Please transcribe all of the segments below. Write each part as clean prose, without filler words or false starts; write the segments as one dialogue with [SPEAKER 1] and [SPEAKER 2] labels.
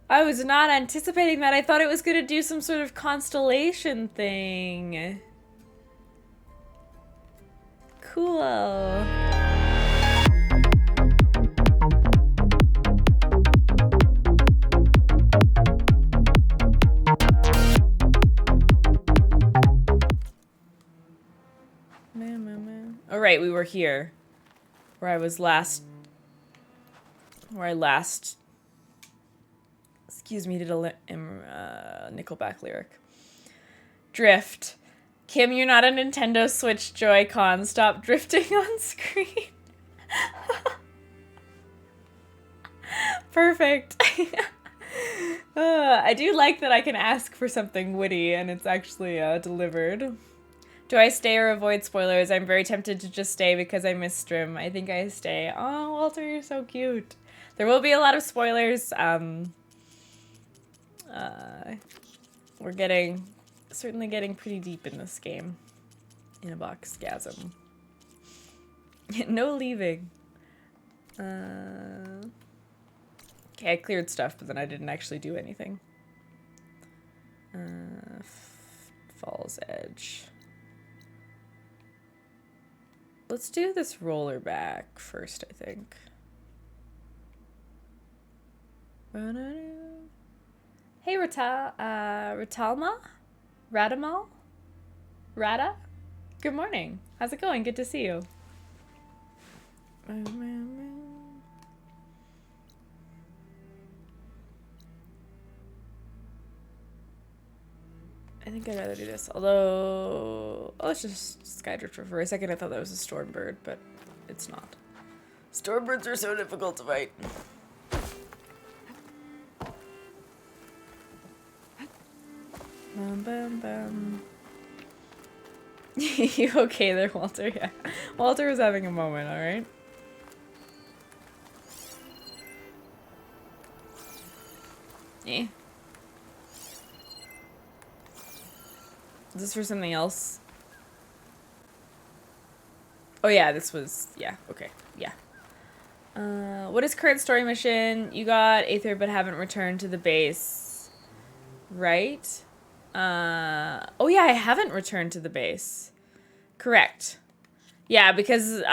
[SPEAKER 1] I was not anticipating that. I thought it was gonna do some sort of constellation thing. Cool. All right, we were here, where I last, excuse me, did a Nickelback lyric. Drift. Kim, you're not a Nintendo Switch Joy-Con. Stop drifting on screen. Perfect. I do like that I can ask for something witty and it's actually delivered. Do I stay or avoid spoilers? I'm very tempted to just stay because I miss Strim. I think I stay. Oh, Walter, you're so cute. There will be a lot of spoilers. We're certainly getting pretty deep in this game. In a box gasm. No leaving. Okay, I cleared stuff, but then I didn't actually do anything. Falls Edge. Let's do this roller back first, I think. Hey, Ratalma? Radamal? Rada? Good morning. How's it going? Good to see you. I think I'd rather do this. Although, let's just Skydrifter for a second. I thought that was a Stormbird, but it's not. Stormbirds are so difficult to fight. Bum, bum, bum. You okay there, Walter? Yeah. Walter was having a moment, alright? Eh. Is this for something else? Oh yeah, this was, yeah, okay, yeah. What is current story mission? You got Aether but haven't returned to the base. Right? Oh yeah, I haven't returned to the base. Correct. Yeah, because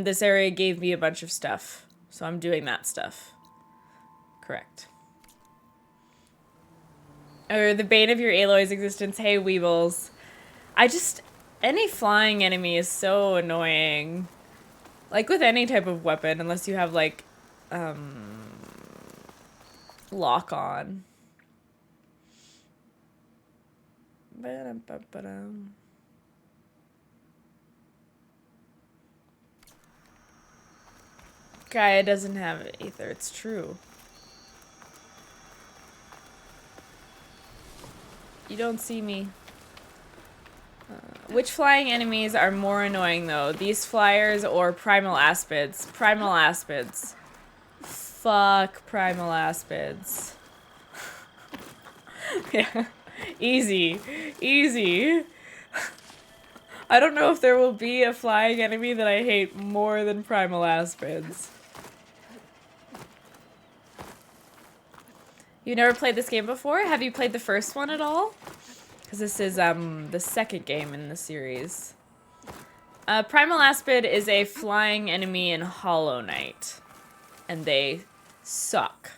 [SPEAKER 1] this area gave me a bunch of stuff. So I'm doing that stuff. Correct. Or the bane of your Aloy's existence. Hey, Weebles. Any flying enemy is so annoying. Like with any type of weapon, unless you have like, lock on. Gaia doesn't have Aether, it's true. You don't see me. Which flying enemies are more annoying though? These flyers or Primal Aspids? Primal Aspids. Fuck Primal Aspids. Yeah. Easy. Easy. I don't know if there will be a flying enemy that I hate more than Primal Aspids. You never played this game before? Have you played the first one at all? Because this is the second game in the series. Primal Aspid is a flying enemy in Hollow Knight. And they suck.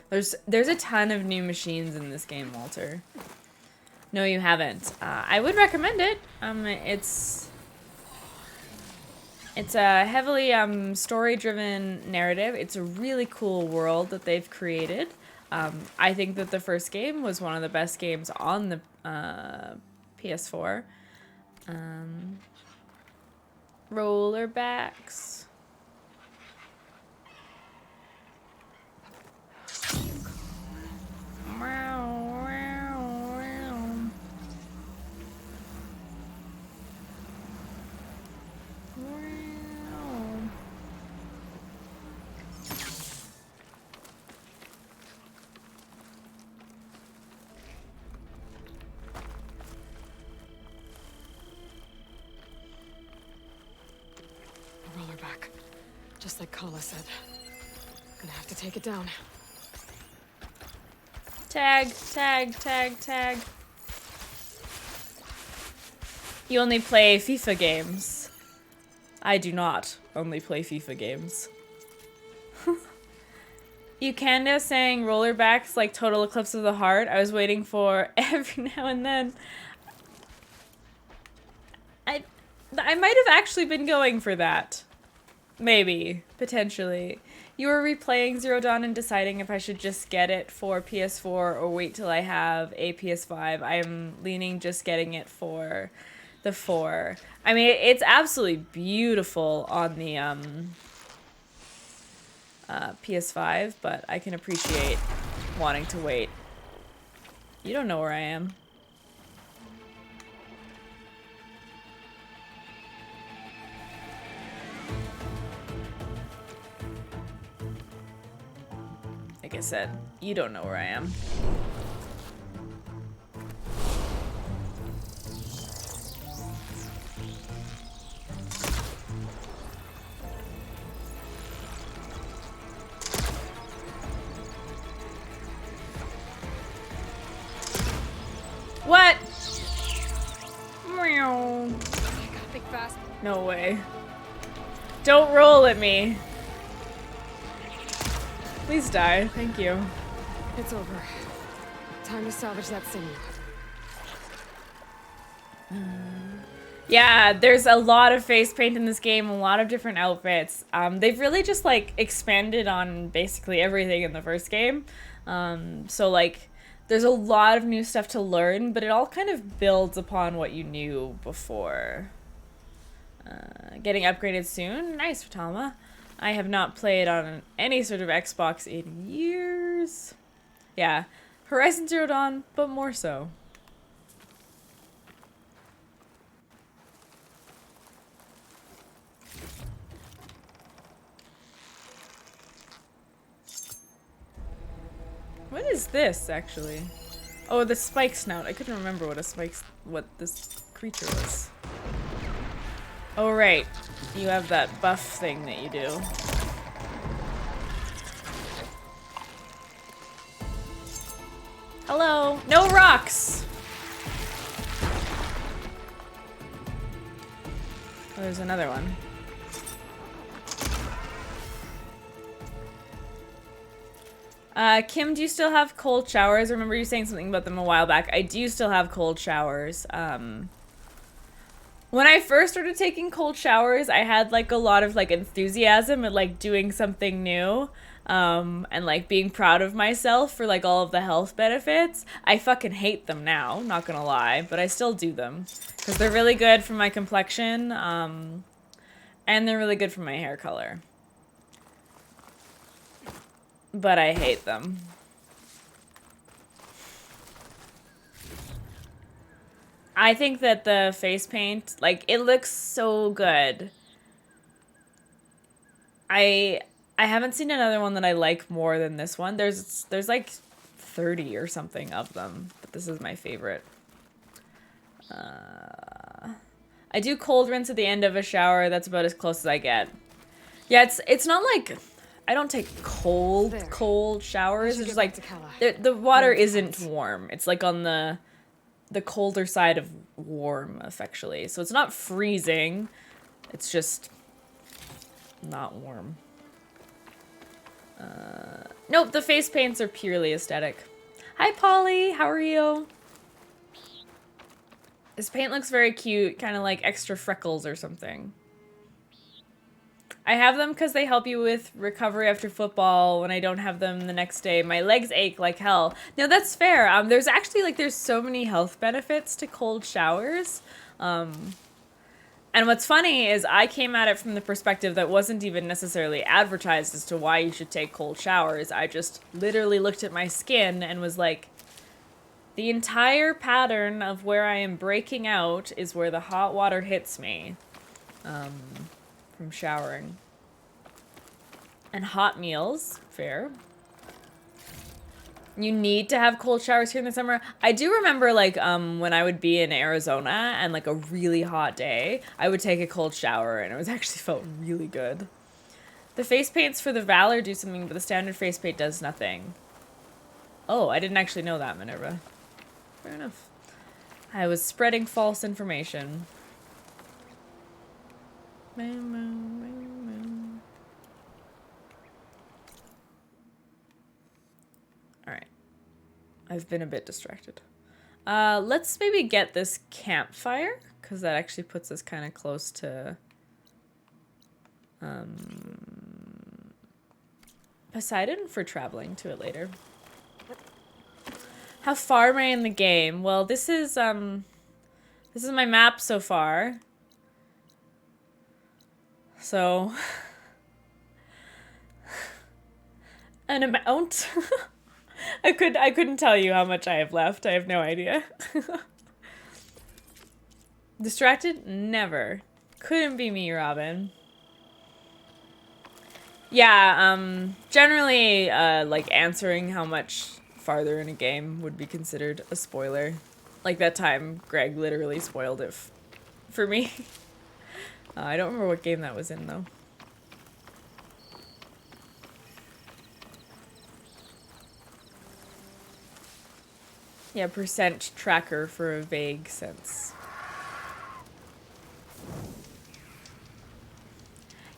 [SPEAKER 1] There's a ton of new machines in this game, Walter. No, you haven't. I would recommend it. It's a heavily story-driven narrative. It's a really cool world that they've created. I think that the first game was one of the best games on the PS4. Rollerbacks.
[SPEAKER 2] Rollerback. Just like Kala said. Gonna have to take it down.
[SPEAKER 1] Tag, tag, tag, tag. You only play FIFA games. I do not only play FIFA games. You Candace saying rollerbacks like Total Eclipse of the Heart. I was waiting for every now and then. I might have actually been going for that. Maybe. Potentially. You were replaying Zero Dawn and deciding if I should just get it for PS4 or wait till I have a PS5. I'm leaning just getting it for the 4. I mean, it's absolutely beautiful on the PS5, but I can appreciate wanting to wait. You don't know where I am. Like I said, you don't know where I am. What? Meow.
[SPEAKER 2] Think fast.
[SPEAKER 1] No way. Don't roll at me. Please die. Thank you.
[SPEAKER 2] It's over. Time to salvage that sinew.
[SPEAKER 1] Yeah, there's a lot of face paint in this game, a lot of different outfits. They've really just like expanded on basically everything in the first game. So like there's a lot of new stuff to learn, but it all kind of builds upon what you knew before. Getting upgraded soon? Nice, Fatama. I have not played on any sort of Xbox in years. Yeah, Horizon Zero Dawn, but more so. What is this, actually? Oh, the spike snout. I couldn't remember what this creature was. Oh, right. You have that buff thing that you do. Hello. No rocks! Oh, there's another one. Kim, do you still have cold showers? I remember you saying something about them a while back. I do still have cold showers. When I first started taking cold showers, I had like a lot of like enthusiasm at like doing something new. And like being proud of myself for like all of the health benefits. I fucking hate them now, not gonna lie, but I still do them. Because they're really good for my complexion, and they're really good for my hair color. But I hate them. I think that the face paint, like, it looks so good. I haven't seen another one that I like more than this one. There's like 30 or something of them, but this is my favorite. I do cold rinse at the end of a shower. That's about as close as I get. Yeah, it's not like I don't take cold showers. It's just like the water isn't warm. It's like on the colder side of warm, effectively. So it's not freezing. It's just not warm. Nope, the face paints are purely aesthetic. Hi, Polly. How are you? This paint looks very cute, kind of like extra freckles or something. I have them because they help you with recovery after football. When I don't have them the next day, my legs ache like hell. No, that's fair. There's actually like there's so many health benefits to cold showers. And what's funny is I came at it from the perspective that wasn't even necessarily advertised as to why you should take cold showers. I just literally looked at my skin and was like, the entire pattern of where I am breaking out is where the hot water hits me. From showering. And hot meals, fair. You need to have cold showers here in the summer. I do remember like when I would be in Arizona and like a really hot day, I would take a cold shower and it was actually felt really good. The face paints for the Valor do something, but the standard face paint does nothing. Oh, I didn't actually know that, Minerva. Fair enough. I was spreading false information. Alright. I've been a bit distracted. Let's maybe get this campfire, because that actually puts us kind of close to Poseidon for traveling to it later. How far am I in the game? Well, this is my map so far. So an amount. I couldn't tell you how much I have left. I have no idea. Distracted? Never. Couldn't be me, Robin. Yeah, generally, like, answering how much farther in a game would be considered a spoiler. Like that time Greg literally spoiled it for me. I don't remember what game that was in, though. Yeah, percent tracker for a vague sense.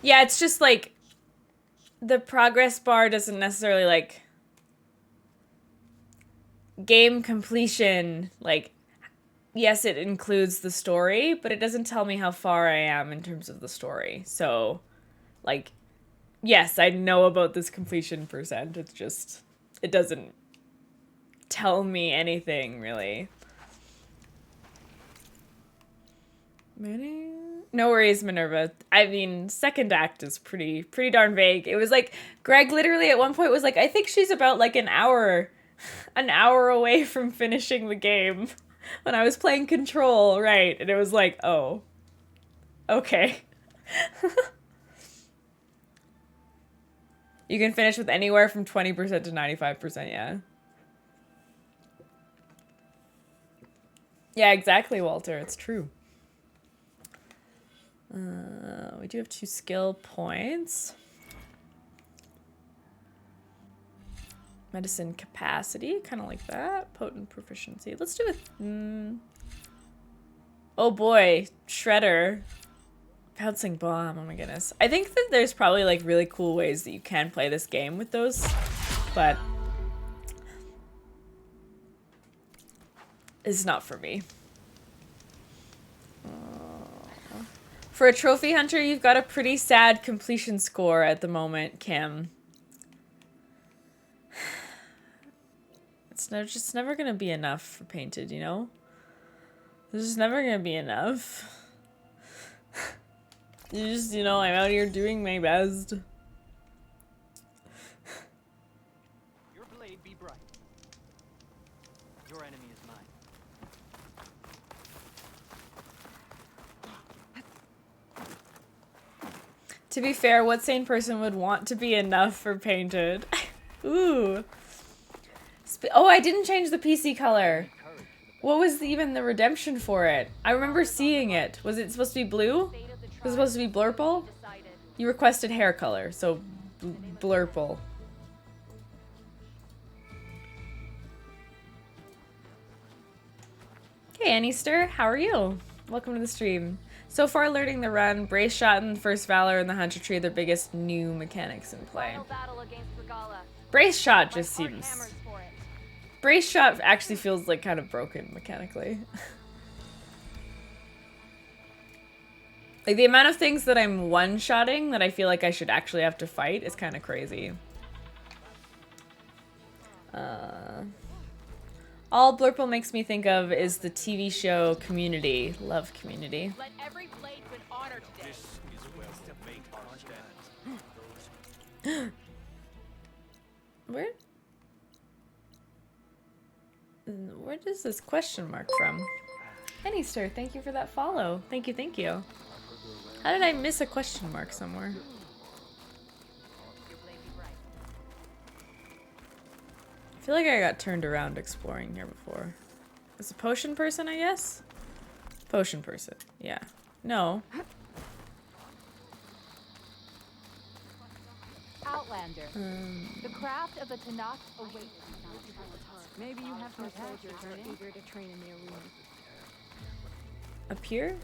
[SPEAKER 1] Yeah, it's just like the progress bar doesn't necessarily like game completion, like yes, it includes the story, but it doesn't tell me how far I am in terms of the story. So like yes, I know about this completion percent. It's just it doesn't tell me anything really. No worries, Minerva. I mean, second act is pretty darn vague. It was like Greg literally at one point was like, I think she's about like an hour away from finishing the game when I was playing Control, right? And it was like, oh, okay. You can finish with anywhere from 20% to 95%, yeah. Yeah, exactly, Walter. It's true. We do have 2 skill points. Medicine capacity, kind of like that. Potent proficiency. Let's do it. Oh boy, Shredder. Bouncing bomb, oh my goodness. I think that there's probably like really cool ways that you can play this game with those, but it's not for me. For a trophy hunter, you've got a pretty sad completion score at the moment, Kim. It's just never gonna be enough for Painted, you know? There's just never gonna be enough. You just, you know, I'm out here doing my best.
[SPEAKER 3] Your blade be bright. Your enemy is mine.
[SPEAKER 1] To be fair, what sane person would want to be enough for Painted? Ooh. Oh, I didn't change the PC color. What was even the redemption for it? I remember seeing it. Was it supposed to be blue? Was it supposed to be blurple? You requested hair color, so blurple. Hey, Annister, how are you? Welcome to the stream. So far, learning the run, Brace Shot and First Valor and the Hunter Tree are the biggest new mechanics in play. Brace Shot just seems... Brace Shot actually feels like kind of broken mechanically. Like the amount of things that I'm one-shotting that I feel like I should actually have to fight is kind of crazy. All Blurple makes me think of is the TV show Community. Love Community.
[SPEAKER 4] Let every blade win honor today.
[SPEAKER 3] This is well to make our stand.
[SPEAKER 1] Where does this question mark from? Annister, thank you for that follow. Thank you, thank you. How did I miss a question mark somewhere? I feel like I got turned around exploring here before. It's a potion person, I guess? Potion person, yeah. No.
[SPEAKER 4] Outlander. The craft of the Tanakh awaits.
[SPEAKER 2] Maybe you have some soldiers who are eager to train in the arena.
[SPEAKER 1] Up here?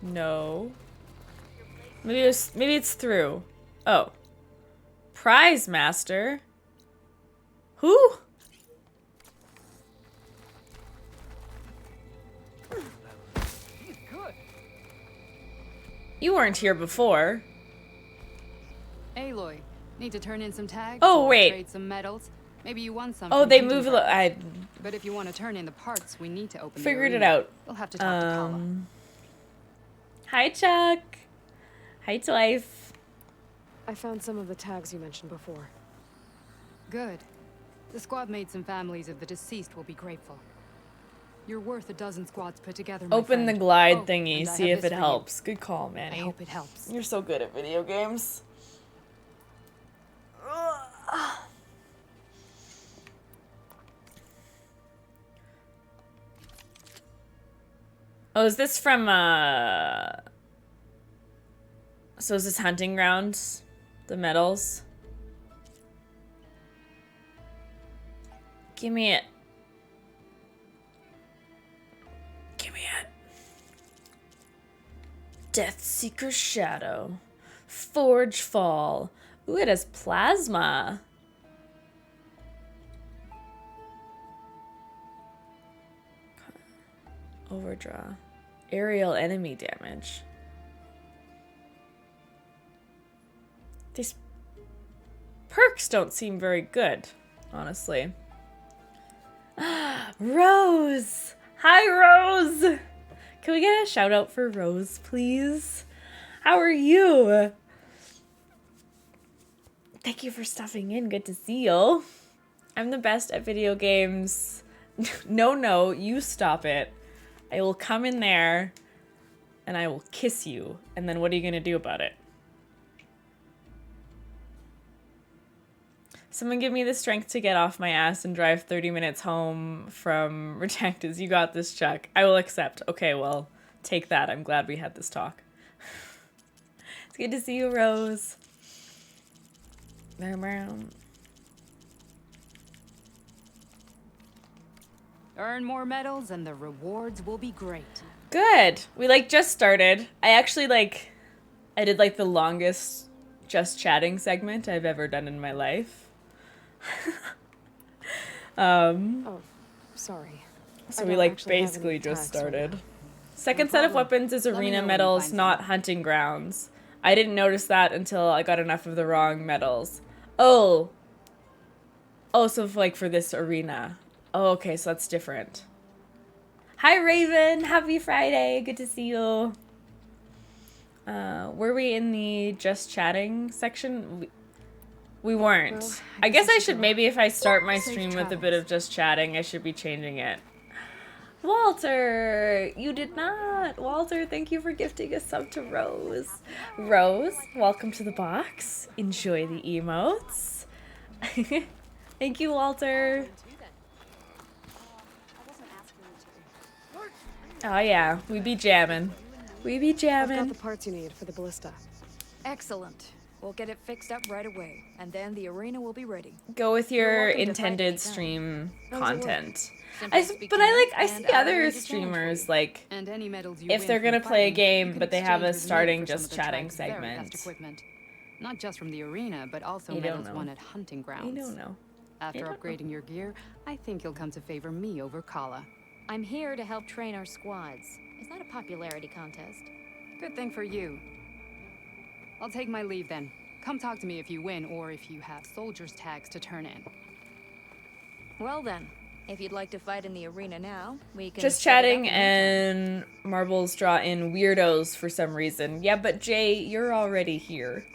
[SPEAKER 1] No. Maybe it's through. Oh. Prize Master? Who?
[SPEAKER 3] He's good.
[SPEAKER 1] You weren't here before.
[SPEAKER 5] Aloy, need to turn in some tags?
[SPEAKER 1] Oh,
[SPEAKER 5] or
[SPEAKER 1] wait.
[SPEAKER 5] Trade some medals? Maybe you won some.
[SPEAKER 1] Oh,
[SPEAKER 5] from
[SPEAKER 1] they
[SPEAKER 5] hunting
[SPEAKER 1] move a
[SPEAKER 5] grounds.
[SPEAKER 1] little. I
[SPEAKER 5] But if you want to turn in the parts, we need to open
[SPEAKER 1] figured
[SPEAKER 5] the
[SPEAKER 1] it
[SPEAKER 5] arena.
[SPEAKER 1] out.
[SPEAKER 5] We'll have to talk to Kala.
[SPEAKER 1] Hi, Chuck. Hi, Twice.
[SPEAKER 2] I found some of the tags you mentioned before.
[SPEAKER 5] Good. The squad mates and families of the deceased will be grateful. You're worth a dozen squads put together, my
[SPEAKER 1] Open the
[SPEAKER 5] friend.
[SPEAKER 1] glide
[SPEAKER 5] Oh,
[SPEAKER 1] thingy,
[SPEAKER 5] and I
[SPEAKER 1] see
[SPEAKER 5] have
[SPEAKER 1] if
[SPEAKER 5] this
[SPEAKER 1] it
[SPEAKER 5] for you.
[SPEAKER 1] helps. Good call,
[SPEAKER 5] I
[SPEAKER 1] Manny.
[SPEAKER 5] hope it helps.
[SPEAKER 1] You're so good at video games. Oh, is this from, So is this hunting grounds? The medals? Give me it. Give me it. Deathseeker Shadow. Forge Fall. Ooh, it has plasma. Overdraw. Aerial enemy damage. These perks don't seem very good, honestly. Rose! Hi, Rose! Can we get a shout out for Rose, please? How are you? Thank you for stuffing in. Good to see you. I'm the best at video games. No, you stop it. I will come in there and I will kiss you. And then what are you going to do about it? Someone give me the strength to get off my ass and drive 30 minutes home from Redacteds. You got this, Chuck. I will accept. Okay, well, take that. I'm glad we had this talk. It's good to see you, Rose.
[SPEAKER 5] Earn more medals and the rewards will be great.
[SPEAKER 1] Good. We just started. I did the longest just chatting segment I've ever done in my life.
[SPEAKER 2] Oh, sorry.
[SPEAKER 1] So
[SPEAKER 2] I
[SPEAKER 1] we
[SPEAKER 2] don't actually have
[SPEAKER 1] basically
[SPEAKER 2] any
[SPEAKER 1] just
[SPEAKER 2] tags right
[SPEAKER 1] started.
[SPEAKER 2] now.
[SPEAKER 1] Second
[SPEAKER 5] No
[SPEAKER 1] set of
[SPEAKER 5] problem.
[SPEAKER 1] weapons is
[SPEAKER 5] Let me know
[SPEAKER 1] arena
[SPEAKER 5] when you
[SPEAKER 1] medals,
[SPEAKER 5] find
[SPEAKER 1] not
[SPEAKER 5] some.
[SPEAKER 1] hunting grounds. I didn't notice that until I got enough of the wrong medals. Oh, so for this arena. Oh, okay, so that's different. Hi, Raven. Happy Friday. Good to see you. Were we in the just chatting section? We weren't.
[SPEAKER 2] Well,
[SPEAKER 1] I guess I
[SPEAKER 2] I
[SPEAKER 1] should
[SPEAKER 2] should go.
[SPEAKER 1] maybe if I start my
[SPEAKER 2] Safe
[SPEAKER 1] stream with a bit
[SPEAKER 2] travels.
[SPEAKER 1] of just chatting, I should be changing it. Walter, you did not. Walter, thank you for gifting a sub to Rose. Rose, welcome to the box. Enjoy the emotes. Thank you, Walter. Oh yeah, we be jamming. We be
[SPEAKER 2] I've got
[SPEAKER 1] jamming.
[SPEAKER 2] the parts you need for the ballista.
[SPEAKER 6] Excellent. We'll get it fixed up right away, and then the arena will be ready.
[SPEAKER 1] Go with your
[SPEAKER 6] welcome to fight
[SPEAKER 1] intended
[SPEAKER 6] anytime.
[SPEAKER 1] stream
[SPEAKER 2] How does it work?
[SPEAKER 1] content.
[SPEAKER 6] Simply speak
[SPEAKER 1] But
[SPEAKER 6] to
[SPEAKER 1] I
[SPEAKER 6] me,
[SPEAKER 1] I
[SPEAKER 6] and
[SPEAKER 1] see
[SPEAKER 6] I'll
[SPEAKER 1] other
[SPEAKER 6] arrange a challenge for
[SPEAKER 1] streamers
[SPEAKER 6] you.
[SPEAKER 5] And any medals you
[SPEAKER 1] if
[SPEAKER 5] win
[SPEAKER 1] they're
[SPEAKER 5] from
[SPEAKER 1] gonna play a
[SPEAKER 5] fighting,
[SPEAKER 1] game,
[SPEAKER 5] you can
[SPEAKER 1] but they have
[SPEAKER 5] exchange
[SPEAKER 1] a
[SPEAKER 5] with me
[SPEAKER 1] starting
[SPEAKER 5] for some
[SPEAKER 1] just
[SPEAKER 5] of the
[SPEAKER 1] chatting
[SPEAKER 5] tribe's very
[SPEAKER 1] segment.
[SPEAKER 5] best equipment. Not just from the arena, but also
[SPEAKER 1] You don't
[SPEAKER 5] medals
[SPEAKER 1] know.
[SPEAKER 5] won at hunting grounds.
[SPEAKER 1] I don't know.
[SPEAKER 5] After
[SPEAKER 1] don't know.
[SPEAKER 5] upgrading your gear, I think you'll come to favor me over Kala.
[SPEAKER 6] I'm here to help train our squads. It's not a popularity contest.
[SPEAKER 5] Good thing for you. I'll take my leave then. Come talk to me if you win or if you have soldiers' tags to turn in.
[SPEAKER 6] Well then, if you'd like to fight in the arena now, we can
[SPEAKER 1] Just
[SPEAKER 6] set it up
[SPEAKER 1] chatting
[SPEAKER 6] in no time.
[SPEAKER 1] and marbles draw in weirdos for some reason. Yeah, but Jay, you're already here.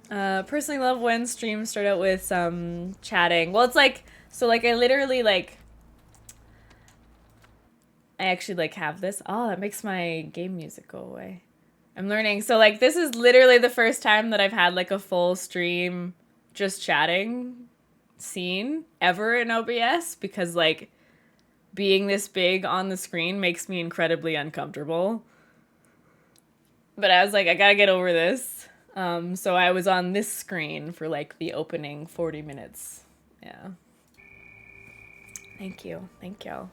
[SPEAKER 1] Personally love when streams start out with some chatting. Well, it's I literally I actually have this. Oh, that makes my game music go away. I'm learning. So this is literally the first time that I've had a full stream just chatting scene ever in OBS because being this big on the screen makes me incredibly uncomfortable. But I was like, I gotta get over this. So I was on this screen for like the opening 40 minutes. Yeah. Thank you. Thank you.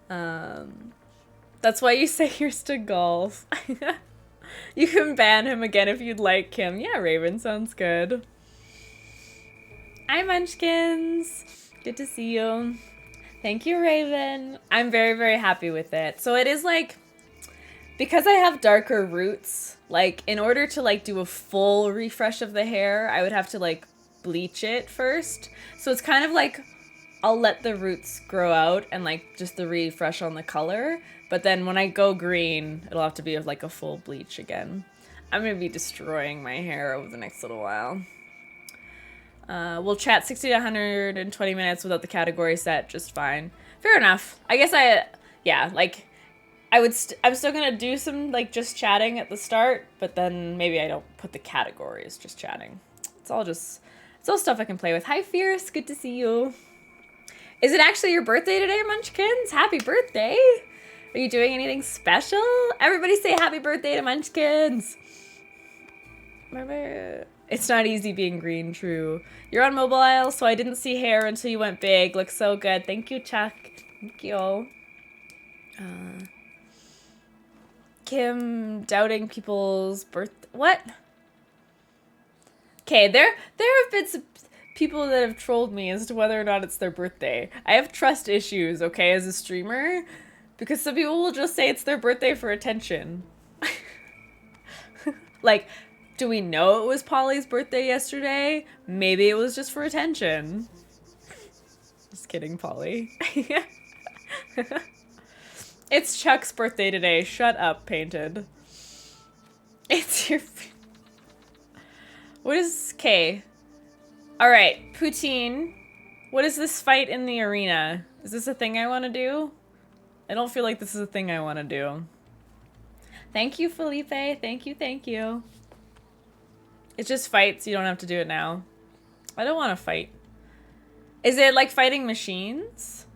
[SPEAKER 1] That's why you say here's to golf. You can ban him again if you'd like, Kim. Yeah, Raven, sounds good. Hi, Munchkins. Good to see you. Thank you, Raven. I'm very, very happy with it. So it is like, because I have darker roots, like in order to like do a full refresh of the hair, I would have to like bleach it first. So it's kind of like, I'll let the roots grow out and like just the refresh on the color. But then when I go green, it'll have to be like a full bleach again. I'm going to be destroying my hair over the next little while. We'll chat 60 to 120 minutes without the category set just fine. Fair enough. I guess yeah, like I'm still going to do some like just chatting at the start, but then maybe I don't put the categories, just chatting. It's all stuff I can play with. Hi, Fierce. Good to see you. Is it actually your birthday today, Munchkins? Happy birthday. Are you doing anything special? Everybody say happy birthday to Munchkins. It's not easy being green, true. You're on mobile, so I didn't see hair until you went big. Looks so good. Thank you, Chuck. Thank you. Kim doubting people's birth. What? Okay, there have been some people that have trolled me as to whether or not it's their birthday. I have trust issues, okay, as a streamer, because some people will just say it's their birthday for attention. Like, do we know it was Polly's birthday yesterday? Maybe it was just for attention. Just kidding, Polly. It's Chuck's birthday today. Shut up, Painted. It's your... What is... K? Alright, Poutine. What is this fight in the arena? Is this a thing I want to do? I don't feel like this is a thing I want to do. Thank you, Felipe. Thank you, thank you. It's just fights. You don't have to do it now. I don't want to fight. Is it like fighting machines?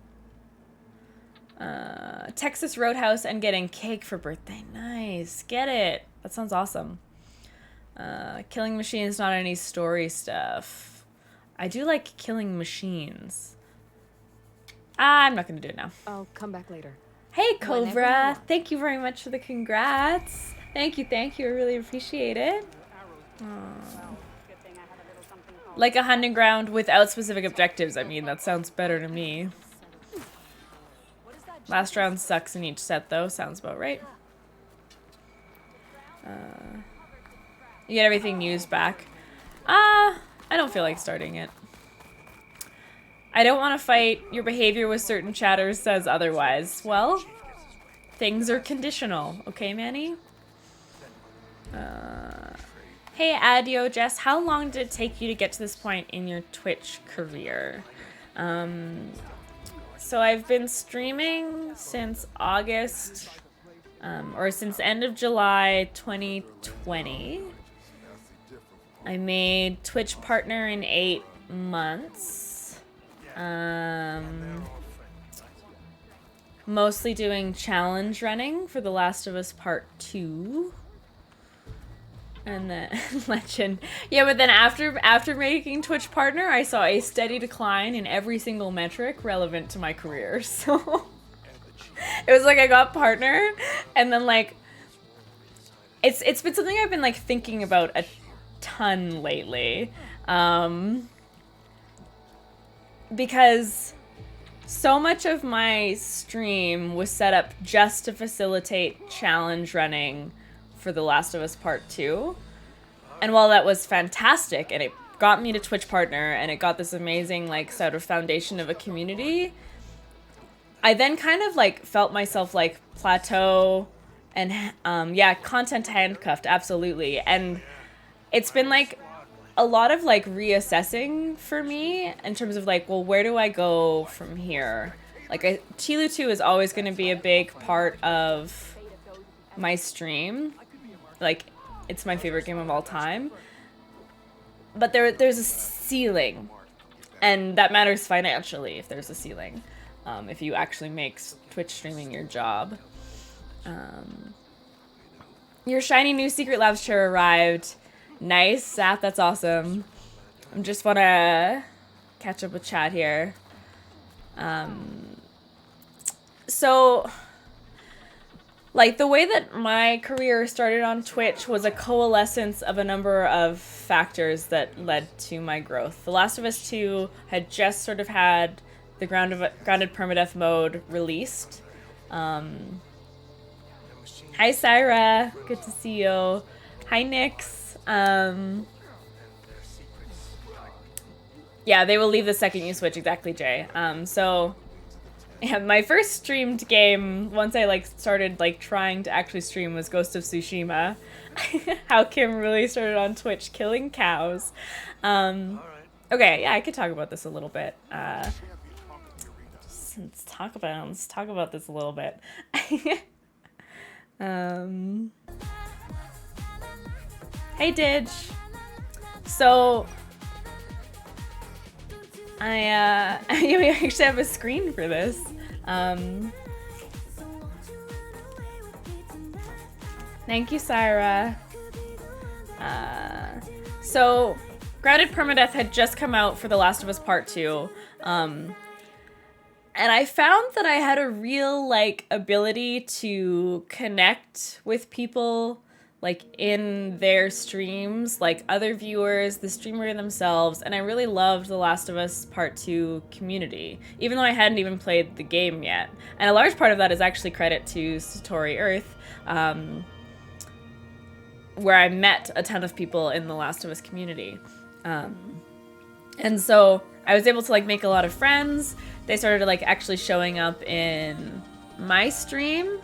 [SPEAKER 1] Texas Roadhouse and getting cake for birthday. Nice. Get it. That sounds awesome. Killing machines, not any story stuff. I do like killing machines. I'm not going to do it now.
[SPEAKER 2] I'll come back later.
[SPEAKER 1] Hey, Cobra. Thank you very much for the congrats. Thank you, thank you. I really appreciate it. Like a hunting ground without specific objectives. I mean, that sounds better to me. Last round sucks in each set, though. Sounds about right. You get everything used back. I don't feel like starting it. I don't want to fight. Your behavior with certain chatters says otherwise. Well, things are conditional. Okay, Manny? Hey, Adio Jess, how long did it take you to get to this point in your Twitch career? So I've been streaming since August, or since end of July 2020. I made Twitch partner in 8 months. Mostly doing challenge running for The Last of Us Part 2. And then Legend. Yeah, but then after making Twitch partner, I saw a steady decline in every single metric relevant to my career. So it was like I got partner, and then like it's been something I've been like thinking about a ton lately. Because so much of my stream was set up just to facilitate challenge running for The Last of Us Part 2. And while that was fantastic and it got me to Twitch partner and it got this amazing like sort of foundation of a community, I then kind of like felt myself like plateau and yeah, content handcuffed, absolutely. And it's been like a lot of like reassessing for me in terms of like, well, where do I go from here? Like Tilu 2 is always going to be a big part of my stream. Like, it's my favorite game of all time. But there's a ceiling. And that matters financially if there's a ceiling. if you actually make Twitch streaming your job. Your shiny new Secret Labs chair arrived. Nice, Seth, that's awesome. I just want to catch up with chat here. So, like, the way that my career started on Twitch was a coalescence of a number of factors that led to my growth. The Last of Us 2 had just sort of had the grounded permadeath mode released. Hi, Syra. Good to see you. Hi, Nyx. Yeah, they will leave the second you switch. Exactly, Jay. So, yeah, my first streamed game, once I, like, started, like, trying to actually stream, was Ghost of Tsushima. How Kim really started on Twitch killing cows. Okay, yeah, I could talk about this a little bit. Let's talk about this a little bit. Hey, Didge. So, we actually have a screen for this. Thank you, Syra. So, Grounded Permadeath had just come out for The Last of Us Part 2. And I found that I had a real, like, ability to connect with people, like, in their streams, like, other viewers, the streamer themselves, and I really loved The Last of Us Part 2 community, even though I hadn't even played the game yet. And a large part of that is actually credit to Satori Earth, where I met a ton of people in The Last of Us community. And so I was able to, like, make a lot of friends. They started, like, actually showing up in my stream.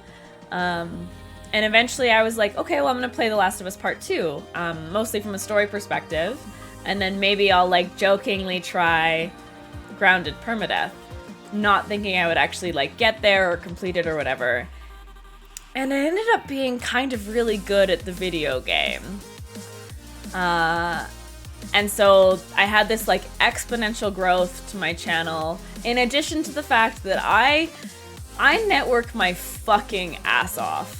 [SPEAKER 1] And eventually I was like, okay, well, I'm going to play The Last of Us Part 2, mostly from a story perspective. And then maybe I'll, like, jokingly try Grounded Permadeath, not thinking I would actually, like, get there or complete it or whatever. And I ended up being kind of really good at the video game. And so I had this, like, exponential growth to my channel, in addition to the fact that I network my fucking ass off.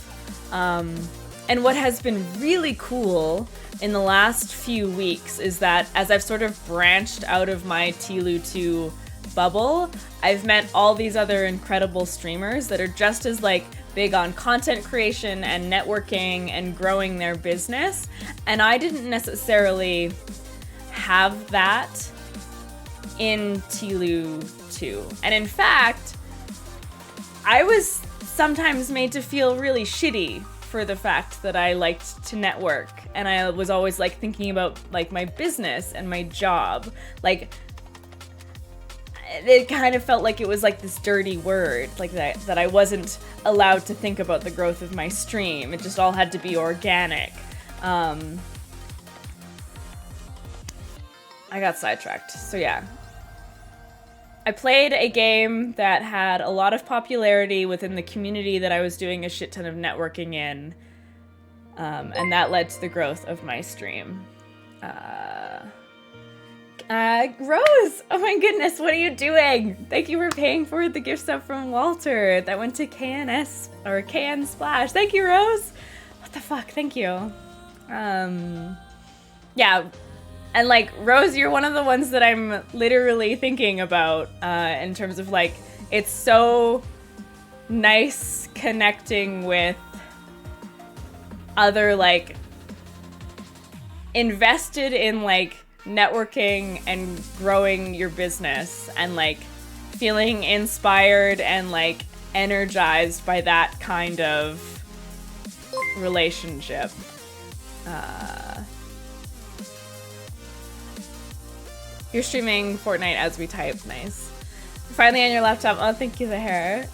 [SPEAKER 1] And what has been really cool in the last few weeks is that as I've sort of branched out of my TLU 2 bubble, I've met all these other incredible streamers that are just as, like, big on content creation and networking and growing their business. And I didn't necessarily have that in TLU 2. And in fact, I was sometimes made to feel really shitty for the fact that I liked to network, and I was always, like, thinking about, like, my business and my job. Like, it kind of felt like it was, like, this dirty word, like, that I wasn't allowed to think about the growth of my stream. It just all had to be organic. I got sidetracked. So yeah. I played a game that had a lot of popularity within the community that I was doing a shit ton of networking in. And that led to the growth of my stream. Rose! Oh my goodness, what are you doing? Thank you for paying for the gift sub from Walter. That went to KNS, or KN Splash. Thank you, Rose! What the fuck, thank you. Yeah. And, like, Rose, you're one of the ones that I'm literally thinking about in terms of, like, it's so nice connecting with other, like, invested in, like, networking and growing your business and, like, feeling inspired and, like, energized by that kind of relationship. You're streaming Fortnite as we type. Nice. Finally on your laptop. Oh, thank you, the hair.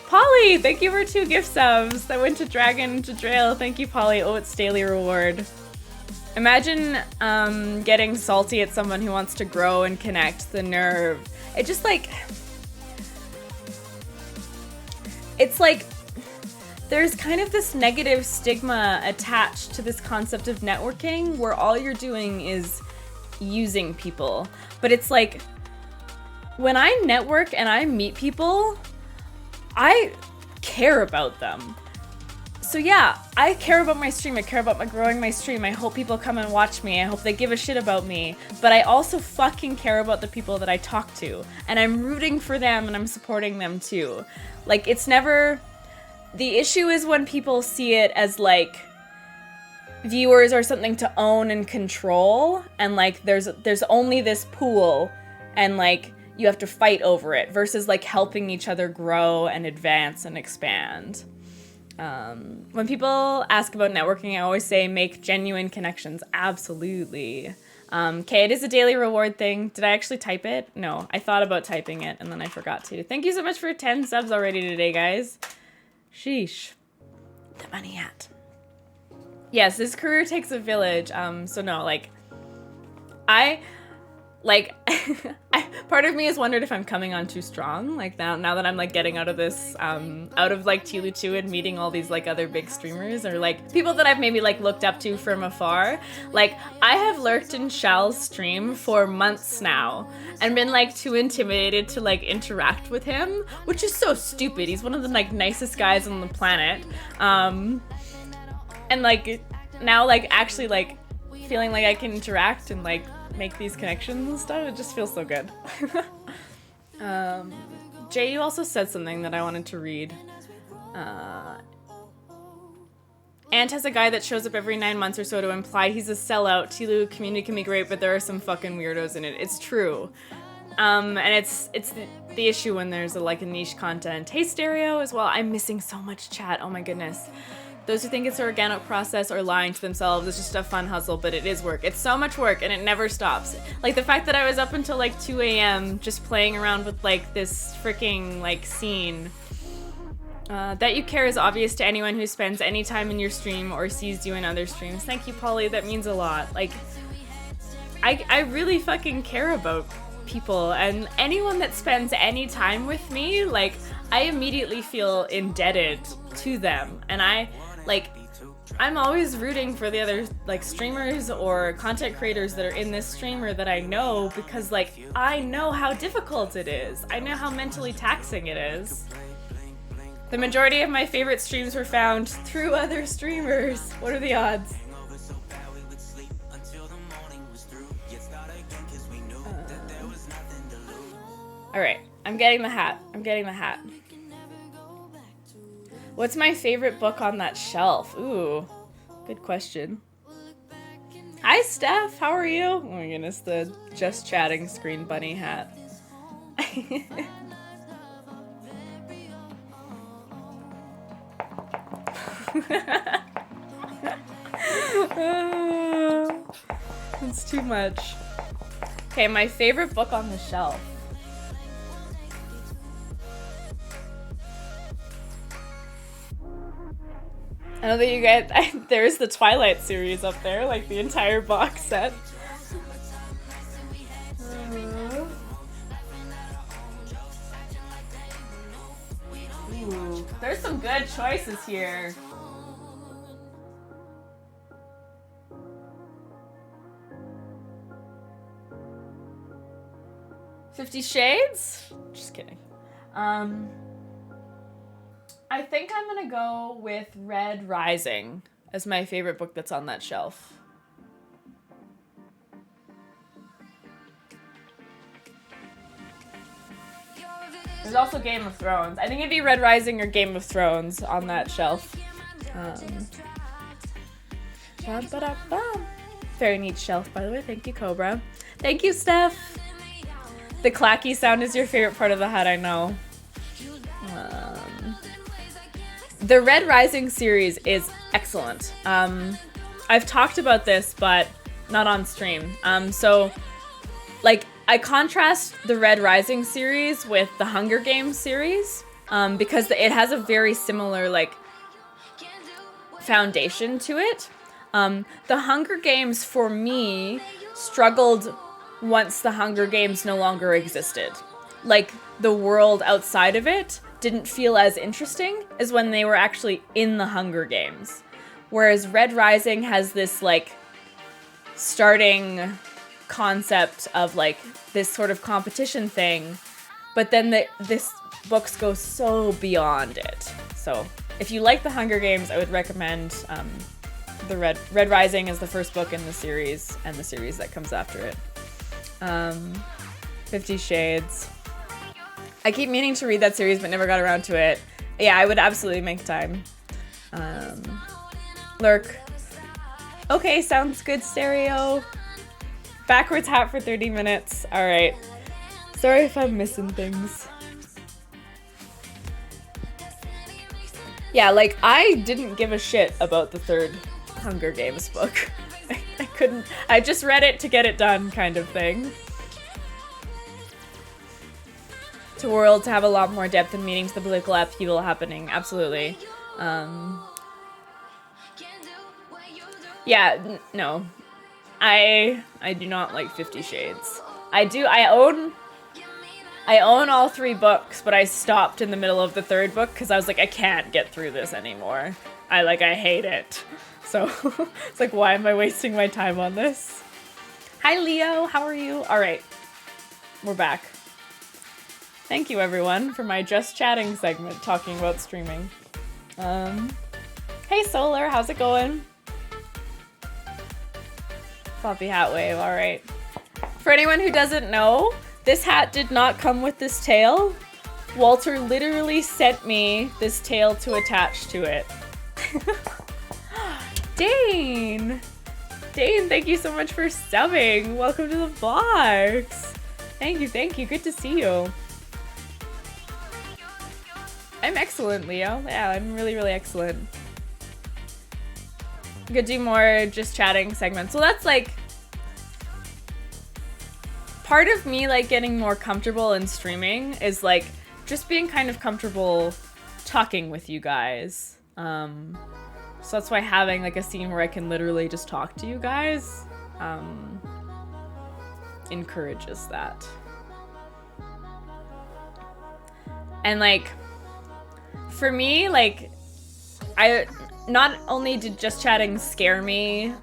[SPEAKER 1] Polly, thank you for 2 gift subs. That went to Dragon to Drail. Thank you, Polly. Oh, it's daily reward. Imagine getting salty at someone who wants to grow and connect. The nerve. It just, like... It's like... There's kind of this negative stigma attached to this concept of networking where all you're doing is using people. But it's like, when I network and I meet people, I care about them. So yeah, I care about my stream. I care about growing my stream. I hope people come and watch me. I hope they give a shit about me. But I also fucking care about the people that I talk to. And I'm rooting for them and I'm supporting them too. Like, it's never... The issue is when people see it as, like, viewers are something to own and control. And, like, there's only this pool. And, like, you have to fight over it. Versus, like, helping each other grow and advance and expand. When people ask about networking, I always say make genuine connections. Absolutely. Okay, it is a daily reward thing. Did I actually type it? No, I thought about typing it and then I forgot to. Thank you so much for 10 subs already today, guys. Sheesh. The money hat. Yes, this career takes a village. So no, like, part of me has wondered if I'm coming on too strong. Like now that I'm like getting out of this, out of like Tilu 2 and meeting all these like other big streamers or like people that I've maybe like looked up to from afar. Like I have lurked in Shal's stream for months now and been like too intimidated to like interact with him, which is so stupid. He's one of the like nicest guys on the planet. And like now like actually like feeling like I can interact and like make these connections and stuff, it just feels so good. Jay, you also said something that I wanted to read. Ant has a guy that shows up every 9 months or so to imply he's a sellout. Tilu community can be great, but there are some fucking weirdos in it. It's true. And it's the issue when there's a niche content. Hey Stereo as well. I'm missing so much chat. Oh my goodness. Those who think it's an organic process are lying to themselves. It's just a fun hustle, but it is work. It's so much work and it never stops. Like the fact that I was up until like 2 a.m. just playing around with like this freaking like scene. That you care is obvious to anyone who spends any time in your stream or sees you in other streams. Thank you, Polly. That means a lot. Like, I really fucking care about people, and anyone that spends any time with me, like, I immediately feel indebted to them. And I'm always rooting for the other like streamers or content creators that are in this streamer that I know, because like I know how difficult it is. I know how mentally taxing it is. The majority of my favorite streams were found through other streamers. What are the odds? Alright, I'm getting the hat. I'm getting the hat. What's my favorite book on that shelf? Ooh, good question. Hi, Steph. How are you? Oh my goodness, the just chatting screen bunny hat. It's too much. Okay, my favorite book on the shelf. I know that you guys, there's the Twilight series up there, like the entire box set. Ooh, there's some good choices here. $50 Shades? Just kidding. I think I'm gonna go with Red Rising as my favorite book that's on that shelf. There's also Game of Thrones. I think it'd be Red Rising or Game of Thrones on that shelf. Very neat shelf, by the way. Thank you, Cobra. Thank you, Steph. The clacky sound is your favorite part of the hat, I know. The Red Rising series is excellent. I've talked about this, but not on stream. So, like, I contrast the Red Rising series with the Hunger Games series, because it has a very similar, like, foundation to it. The Hunger Games, for me, struggled once the Hunger Games no longer existed. Like, the world outside of it didn't feel as interesting as when they were actually in the Hunger Games. Whereas Red Rising has this, like, starting concept of like this sort of competition thing, but then this books go so beyond it. So if you like the Hunger Games, I would recommend the Red Rising is the first book in the series, and the series that comes after it. 50 Shades. I keep meaning to read that series, but never got around to it. Yeah, I would absolutely make time. Lurk. Okay, sounds good, Stereo. Backwards hat for 30 minutes. All right. Sorry if I'm missing things. Yeah, like, I didn't give a shit about the third Hunger Games book. I couldn't. I just read it to get it done, kind of thing. To world to have a lot more depth and meaning to the political upheaval happening. Absolutely. Yeah, no. I do not like 50 Shades. I own all 3 books, but I stopped in the middle of the 3rd book because I was like, I can't get through this anymore. I hate it. So it's like, why am I wasting my time on this? Hi, Leo. How are you? All right. We're back. Thank you, everyone, for my Just Chatting segment talking about streaming. Hey, Solar. How's it going? Floppy hat wave. All right. For anyone who doesn't know, this hat did not come with this tail. Walter literally sent me this tail to attach to it. Dane! Dane, thank you so much for subbing. Welcome to the box. Thank you, thank you. Good to see you. I'm excellent, Leo. Yeah, I'm really, really excellent. I could do more Just Chatting segments. So that's like part of me like getting more comfortable in streaming is like just being kind of comfortable talking with you guys. So that's why having like a scene where I can literally just talk to you guys encourages that. And like for me, like I not only did Just Chatting scare me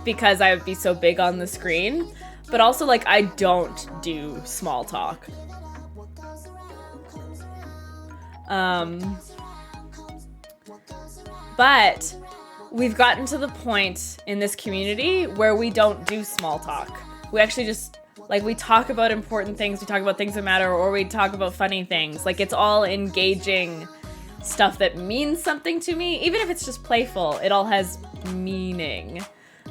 [SPEAKER 1] because I would be so big on the screen, but also like I don't do small talk. But we've gotten to the point in this community where we don't do small talk. We actually just, like, we talk about important things, we talk about things that matter, or we talk about funny things. Like, it's all engaging stuff that means something to me. Even if it's just playful, it all has meaning.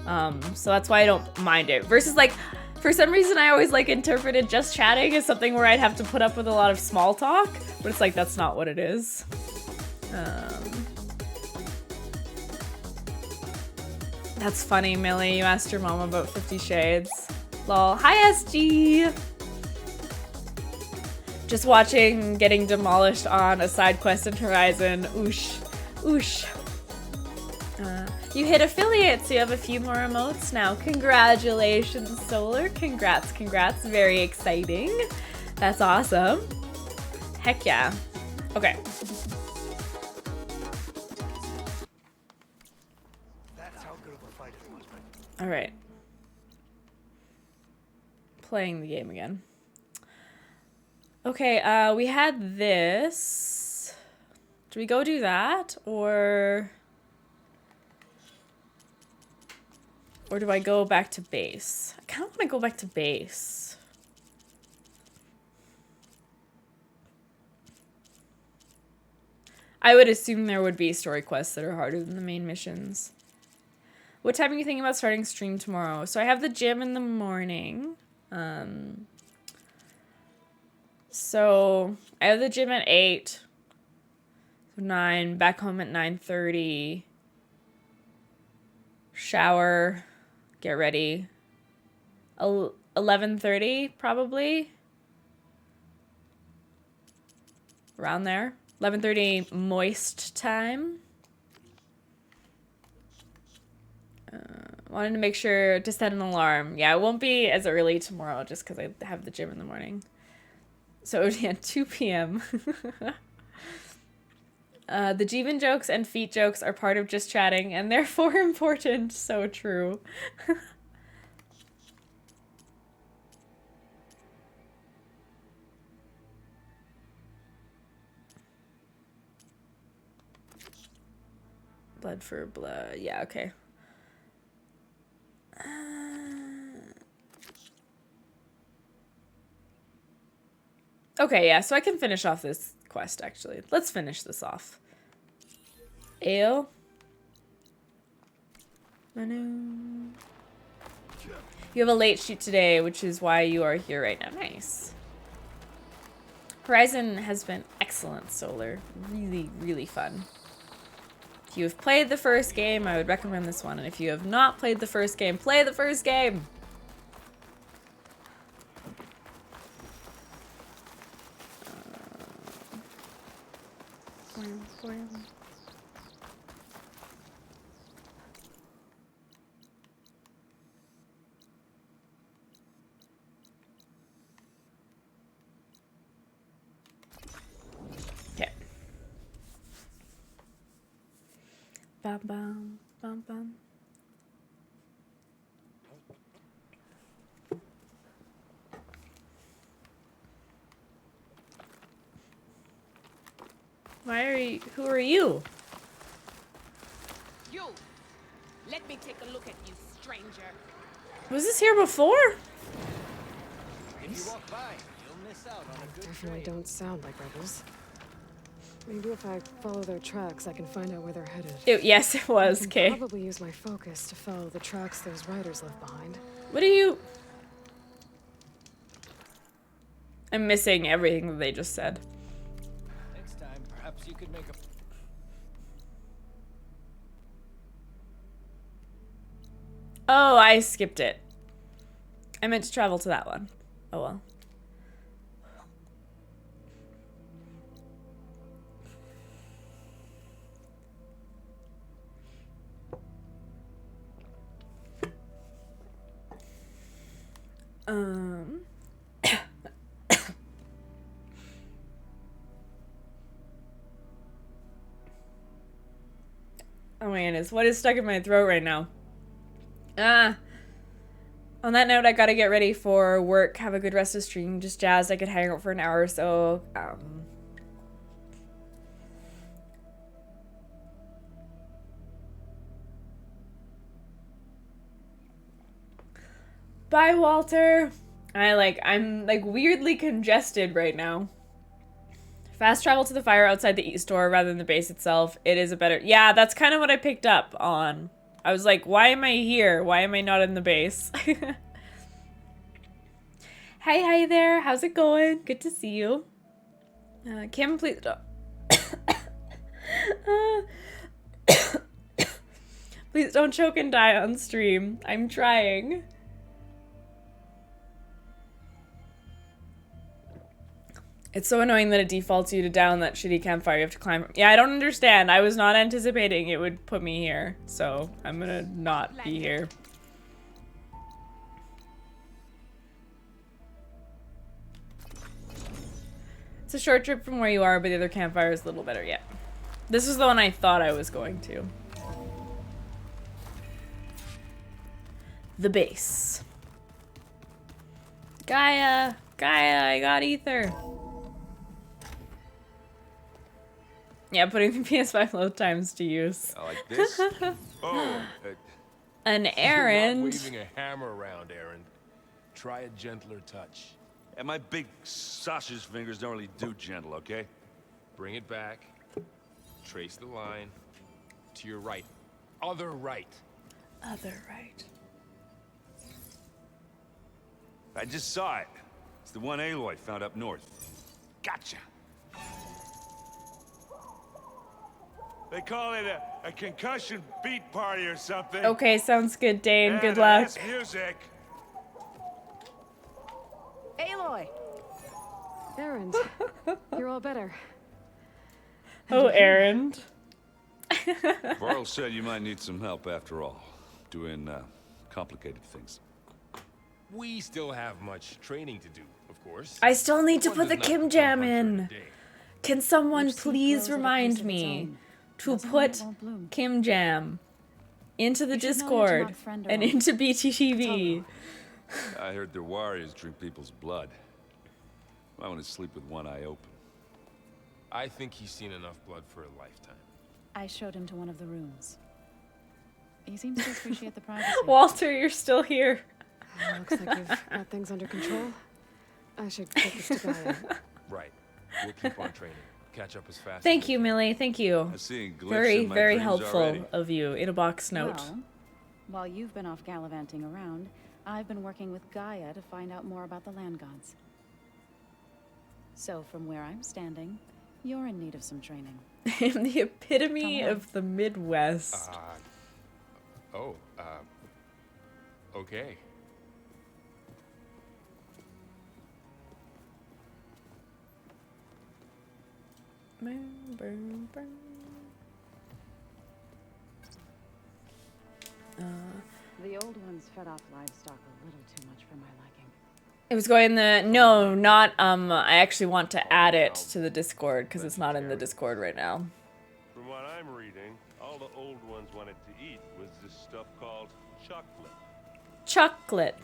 [SPEAKER 1] So that's why I don't mind it. Versus, like, for some reason I always, like, interpreted Just Chatting as something where I'd have to put up with a lot of small talk. But it's like, that's not what it is. That's funny, Millie. You asked your mom about 50 Shades. Lol. Hi, SG! Just watching getting demolished on a side quest in Horizon. Oosh. Oosh. You hit affiliate, so you have a few more emotes now. Congratulations, Solar. Congrats, congrats. Very exciting. That's awesome. Heck yeah. Okay. All right. Playing the game again. Okay, we had this. Do we go do that? Or do I go back to base? I kind of want to go back to base. I would assume there would be story quests that are harder than the main missions. What time are you thinking about starting stream tomorrow? So I have the gym in the morning. So I have the gym at 8. So 9. Back home at 9:30. Shower. Get ready. 11:30 probably. Around there. 11:30 moist time. Wanted to make sure to set an alarm. Yeah, it won't be as early tomorrow just because I have the gym in the morning. So yeah, 2 p.m. The Jeevan jokes and feet jokes are part of just chatting and therefore important. So true. Blood for blood. Yeah, okay. Okay, yeah, so I can finish off this quest, actually. Let's finish this off. Ale. Manu. You have a late shoot today, which is why you are here right now. Nice. Horizon has been excellent, Solar. Really, really fun. If you have played the first game, I would recommend this one. And if you have not played the first game, play the first game! Okay. Bum bum bum bum. Why are you? Who are you?
[SPEAKER 7] You! Let me take a look at you, stranger.
[SPEAKER 1] Was this here before?
[SPEAKER 3] If you walk by, you'll miss out on a good
[SPEAKER 2] Definitely
[SPEAKER 3] trade.
[SPEAKER 2] don't sound like rebels. Maybe if I follow their tracks, I can find out where they're headed.
[SPEAKER 1] Yes, it was.
[SPEAKER 2] I can
[SPEAKER 1] Okay.
[SPEAKER 2] probably use my focus to follow the tracks those riders left behind.
[SPEAKER 1] What are you? I'm missing everything that they just said.
[SPEAKER 3] Next time, perhaps you could make a...
[SPEAKER 1] Oh, I skipped it. I meant to travel to that one. Oh well. Oh my goodness, what is stuck in my throat right now? On that note, I gotta get ready for work. Have a good rest of the stream. Just jazzed I could hang out for an hour or so. Bye, Walter. I'm like weirdly congested right now. Fast travel to the fire outside the east door rather than the base itself. It is a better... Yeah, that's kind of what I picked up on. I was like, why am I here? Why am I not in the base? Hi there. How's it going? Good to see you. Kim, please don't... Please don't choke and die on stream. I'm trying. It's so annoying that it defaults you to down that shitty campfire you have to climb. Yeah, I don't understand. I was not anticipating it would put me here. So I'm gonna not be here. It's a short trip from where you are, but the other campfire is a little better. Yeah. This was the one I thought I was going to. The base. Gaia, I got ether. Yeah, putting the PS5 load times to use.
[SPEAKER 8] I like this. Oh,
[SPEAKER 1] An
[SPEAKER 8] you're not
[SPEAKER 1] errand.
[SPEAKER 8] waving a hammer around, Aaron. Try a gentler touch.
[SPEAKER 9] And my big sausage fingers don't really do gentle, okay?
[SPEAKER 8] Bring it back. Trace the line. To your right. Other right.
[SPEAKER 1] Other right.
[SPEAKER 9] I just saw it. It's the one Aloy found up north. Gotcha. They call it a concussion beat party or something.
[SPEAKER 1] Okay, sounds good, Dane.
[SPEAKER 9] Yeah,
[SPEAKER 1] Good luck.
[SPEAKER 9] that's music.
[SPEAKER 6] Aloy!
[SPEAKER 2] Erend, you're all better.
[SPEAKER 1] Oh, errand.
[SPEAKER 9] Varl said you might need some help after all. Doing, complicated things.
[SPEAKER 8] We still have much training to do, of course.
[SPEAKER 1] I still need to
[SPEAKER 8] One
[SPEAKER 1] put the
[SPEAKER 8] does not
[SPEAKER 1] Kim
[SPEAKER 8] become
[SPEAKER 1] Jam
[SPEAKER 8] hunter in a
[SPEAKER 1] in.
[SPEAKER 8] day.
[SPEAKER 1] Can someone
[SPEAKER 10] Each seed
[SPEAKER 1] please
[SPEAKER 10] grows at a
[SPEAKER 1] remind
[SPEAKER 10] pace of its
[SPEAKER 1] me
[SPEAKER 10] own.
[SPEAKER 1] to
[SPEAKER 10] Doesn't mean it
[SPEAKER 1] put
[SPEAKER 10] won't bloom.
[SPEAKER 1] Kim Jam into the
[SPEAKER 10] You should know your
[SPEAKER 1] Discord
[SPEAKER 10] Tanakh friend
[SPEAKER 1] and
[SPEAKER 10] Earl.
[SPEAKER 1] into BTTV?
[SPEAKER 9] I heard their warriors drink people's blood. I want to sleep with one eye open.
[SPEAKER 8] I think he's seen enough blood for a lifetime.
[SPEAKER 10] I showed him to one of the rooms. He seems to appreciate the privacy.
[SPEAKER 1] Walter, you're still here.
[SPEAKER 2] Looks like you've got things under control. I should get this to Gaia.
[SPEAKER 8] Right. We'll keep on training. Catch up as fast
[SPEAKER 1] Thank
[SPEAKER 8] as
[SPEAKER 1] you, Millie. Thank you.
[SPEAKER 9] I'm seeing glimpses
[SPEAKER 1] Very,
[SPEAKER 9] in my
[SPEAKER 1] very
[SPEAKER 9] dreams
[SPEAKER 1] helpful
[SPEAKER 9] already.
[SPEAKER 1] of you in a box note.
[SPEAKER 10] Well, while you've been off gallivanting around, I've been working with Gaia to find out more about the land gods. So from where I'm standing, you're in need of some training.
[SPEAKER 1] I'm the epitome
[SPEAKER 10] Come on.
[SPEAKER 1] of the Midwest.
[SPEAKER 8] Okay.
[SPEAKER 10] The old ones fed off livestock a little too much for my liking.
[SPEAKER 1] It was going no, not I actually want to add it to the Discord because it's not in the Discord right now.
[SPEAKER 11] From what I'm reading, all the old ones wanted to eat was this stuff called chocolate.
[SPEAKER 1] Chocolate.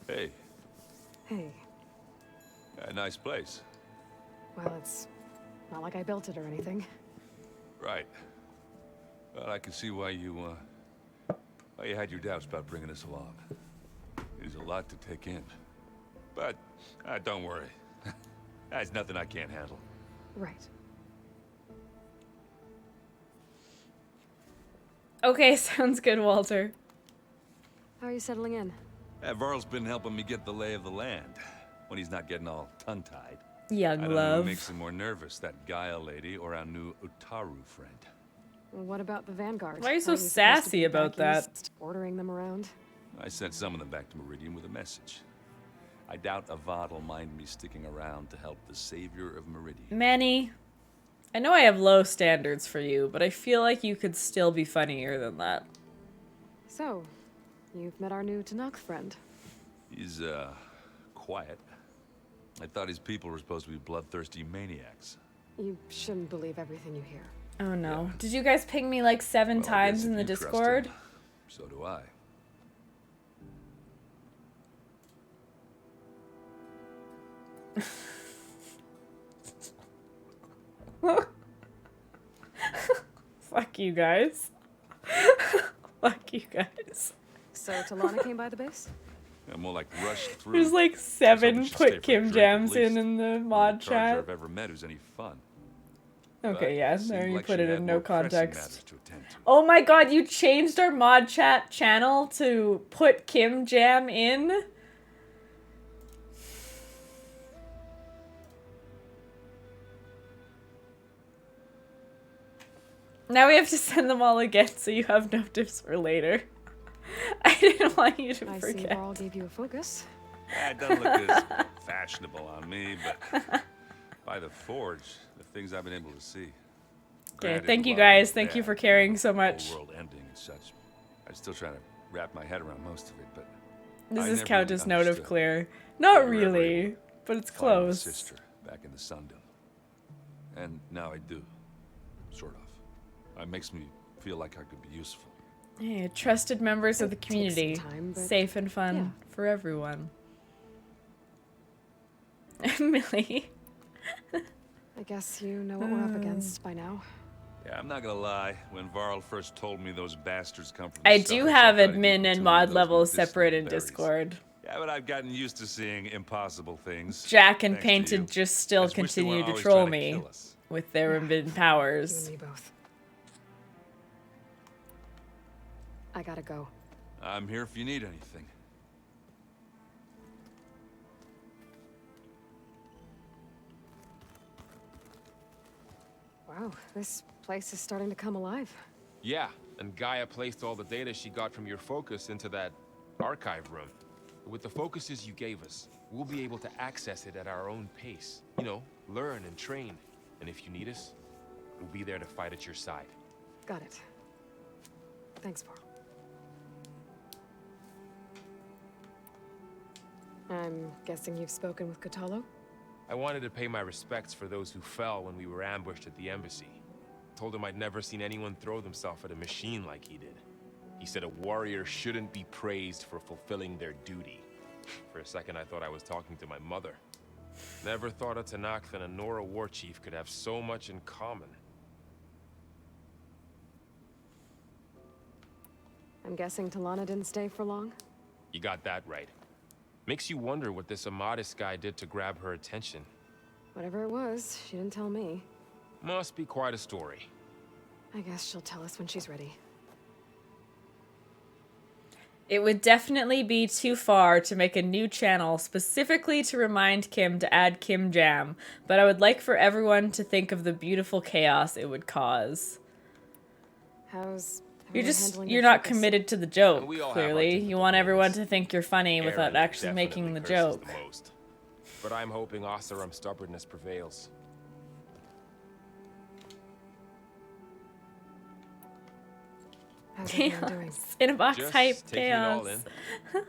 [SPEAKER 9] Hey,
[SPEAKER 2] Hey,
[SPEAKER 9] a nice place.
[SPEAKER 2] well, it's not like I built it or anything.
[SPEAKER 9] Right. Well, I can see why you had your doubts about bringing us along. It is a lot to take in. But, don't worry. That's nothing I can't handle.
[SPEAKER 2] Right.
[SPEAKER 1] Okay, sounds good, Walter.
[SPEAKER 2] How are you settling in?
[SPEAKER 9] Varl's been helping me get the lay of the land when he's not getting all tongue-tied.
[SPEAKER 1] Young
[SPEAKER 9] I don't know
[SPEAKER 1] love.
[SPEAKER 9] who makes him more nervous, that Gaia lady or our new Utaru friend.
[SPEAKER 2] What about the Vanguard?
[SPEAKER 1] Why are you so
[SPEAKER 2] Aren't supposed to
[SPEAKER 1] sassy
[SPEAKER 2] be
[SPEAKER 1] about
[SPEAKER 2] back
[SPEAKER 1] that?
[SPEAKER 2] east, ordering them around?
[SPEAKER 9] I sent some of them back to Meridian with a message. I doubt Avad will mind me sticking around to help the savior of Meridian.
[SPEAKER 1] Manny, I know I have low standards for you, but I feel like you could still be funnier than that.
[SPEAKER 2] So, you've met our new Tanakh friend.
[SPEAKER 9] He's, quiet. I thought his people were supposed to be bloodthirsty maniacs.
[SPEAKER 2] You shouldn't believe everything you hear.
[SPEAKER 1] Oh no. Did you guys ping me like 7
[SPEAKER 9] Well, I
[SPEAKER 1] times
[SPEAKER 9] guess
[SPEAKER 1] in
[SPEAKER 9] if
[SPEAKER 1] the
[SPEAKER 9] you trust
[SPEAKER 1] Discord?
[SPEAKER 9] him, so do I.
[SPEAKER 1] Fuck you guys. Fuck you guys.
[SPEAKER 2] So, Talana came by the base?
[SPEAKER 9] I'm more like rushed through.
[SPEAKER 1] There's like
[SPEAKER 9] I
[SPEAKER 1] 7
[SPEAKER 9] was hoping she'd stay
[SPEAKER 1] put
[SPEAKER 9] for a
[SPEAKER 1] Kim
[SPEAKER 9] drink
[SPEAKER 1] Jams
[SPEAKER 9] at least.
[SPEAKER 1] in the
[SPEAKER 9] Only
[SPEAKER 1] mod
[SPEAKER 9] charger
[SPEAKER 1] chat.
[SPEAKER 9] I've ever met who's any fun.
[SPEAKER 1] Okay,
[SPEAKER 9] But
[SPEAKER 1] yeah,
[SPEAKER 9] seemed
[SPEAKER 1] there you
[SPEAKER 9] like
[SPEAKER 1] put
[SPEAKER 9] she
[SPEAKER 1] it
[SPEAKER 9] had
[SPEAKER 1] in no
[SPEAKER 9] more pressing
[SPEAKER 1] context.
[SPEAKER 9] matters to attend to.
[SPEAKER 1] Oh my god, you changed our mod chat channel to put Kim Jam in? Now we have to send them all again so you have notice for later. I didn't want you to
[SPEAKER 2] I see
[SPEAKER 1] forget.
[SPEAKER 2] Varl gave you a focus.
[SPEAKER 9] It doesn't look as fashionable on me, but by the Forge, the things I've been able to see.
[SPEAKER 1] Okay,
[SPEAKER 9] Granted,
[SPEAKER 1] thank
[SPEAKER 9] a
[SPEAKER 1] you
[SPEAKER 9] lot of
[SPEAKER 1] guys.
[SPEAKER 9] it's
[SPEAKER 1] Thank you
[SPEAKER 9] bad,
[SPEAKER 1] for caring so
[SPEAKER 9] the
[SPEAKER 1] much.
[SPEAKER 9] whole world ending and such. I'm still trying to wrap my head around most of it, but
[SPEAKER 1] Does
[SPEAKER 9] I
[SPEAKER 1] this
[SPEAKER 9] never
[SPEAKER 1] count
[SPEAKER 9] really
[SPEAKER 1] as note of
[SPEAKER 9] understood
[SPEAKER 1] clear? Not
[SPEAKER 9] why you were ever
[SPEAKER 1] really,
[SPEAKER 9] able
[SPEAKER 1] but it's
[SPEAKER 9] to find my
[SPEAKER 1] close.
[SPEAKER 9] sister back in the Sundom. And now I do. Sort of. It makes me feel like I could be useful.
[SPEAKER 1] Hey, trusted members of the
[SPEAKER 2] It takes some
[SPEAKER 1] community.
[SPEAKER 2] time, but
[SPEAKER 1] Safe and fun for everyone. Millie.
[SPEAKER 2] I guess you know what we're up against by now.
[SPEAKER 9] Yeah, I'm not gonna lie. When Varl first told me those bastards come from the
[SPEAKER 1] I do
[SPEAKER 9] stars,
[SPEAKER 1] have
[SPEAKER 9] I thought he'd be
[SPEAKER 1] admin and
[SPEAKER 9] killing
[SPEAKER 1] mod
[SPEAKER 9] those
[SPEAKER 1] levels
[SPEAKER 9] medicinal
[SPEAKER 1] separate in
[SPEAKER 9] berries.
[SPEAKER 1] Discord.
[SPEAKER 9] Yeah, but I've gotten used to seeing impossible things.
[SPEAKER 1] Jack and
[SPEAKER 9] thanks to
[SPEAKER 1] Painted
[SPEAKER 9] you.
[SPEAKER 1] just still
[SPEAKER 9] I just wish they
[SPEAKER 1] continue
[SPEAKER 9] weren't
[SPEAKER 1] to
[SPEAKER 9] always
[SPEAKER 1] troll
[SPEAKER 9] trying to
[SPEAKER 1] me
[SPEAKER 9] kill us.
[SPEAKER 1] with their
[SPEAKER 2] You
[SPEAKER 1] invid
[SPEAKER 2] and
[SPEAKER 1] powers.
[SPEAKER 2] me both. I gotta go.
[SPEAKER 9] I'm here if you need anything.
[SPEAKER 2] Wow, this place is starting to come alive.
[SPEAKER 8] Yeah, and Gaia placed all the data she got from your focus into that archive room. With the focuses you gave us, we'll be able to access it at our own pace. You know, learn and train. And if you need us, we'll be there to fight at your side.
[SPEAKER 2] Got it. Thanks, Varl. I'm guessing you've spoken with Kotallo?
[SPEAKER 8] I wanted to pay my respects for those who fell when we were ambushed at the embassy. Told him I'd never seen anyone throw themselves at a machine like he did. He said a warrior shouldn't be praised for fulfilling their duty. For a second, I thought I was talking to my mother. Never thought a Tenakth and a Nora war chief could have so much in common.
[SPEAKER 2] I'm guessing Talana didn't stay for long?
[SPEAKER 8] You got that right. Makes you wonder what this Amadis guy did to grab her attention.
[SPEAKER 2] Whatever it was, she didn't tell me.
[SPEAKER 8] Must be quite a story.
[SPEAKER 2] I guess she'll tell us when she's ready.
[SPEAKER 1] It would definitely be too far to make a new channel specifically to remind Kim to add Kim Jam, but I would like for everyone to think of the beautiful chaos it would cause.
[SPEAKER 2] How's
[SPEAKER 1] You're not committed to the joke,
[SPEAKER 8] We all have our
[SPEAKER 1] clearly. You
[SPEAKER 8] typical
[SPEAKER 1] want everyone
[SPEAKER 8] moments.
[SPEAKER 1] to think you're funny without
[SPEAKER 8] Aaron
[SPEAKER 1] actually
[SPEAKER 8] definitely
[SPEAKER 1] making the
[SPEAKER 8] curses
[SPEAKER 1] joke.
[SPEAKER 8] the most. But I'm hoping Oseram's stubbornness prevails.
[SPEAKER 2] How's everyone doing?
[SPEAKER 1] Cinebox
[SPEAKER 8] Just
[SPEAKER 1] hype
[SPEAKER 8] taking it all
[SPEAKER 1] chaos.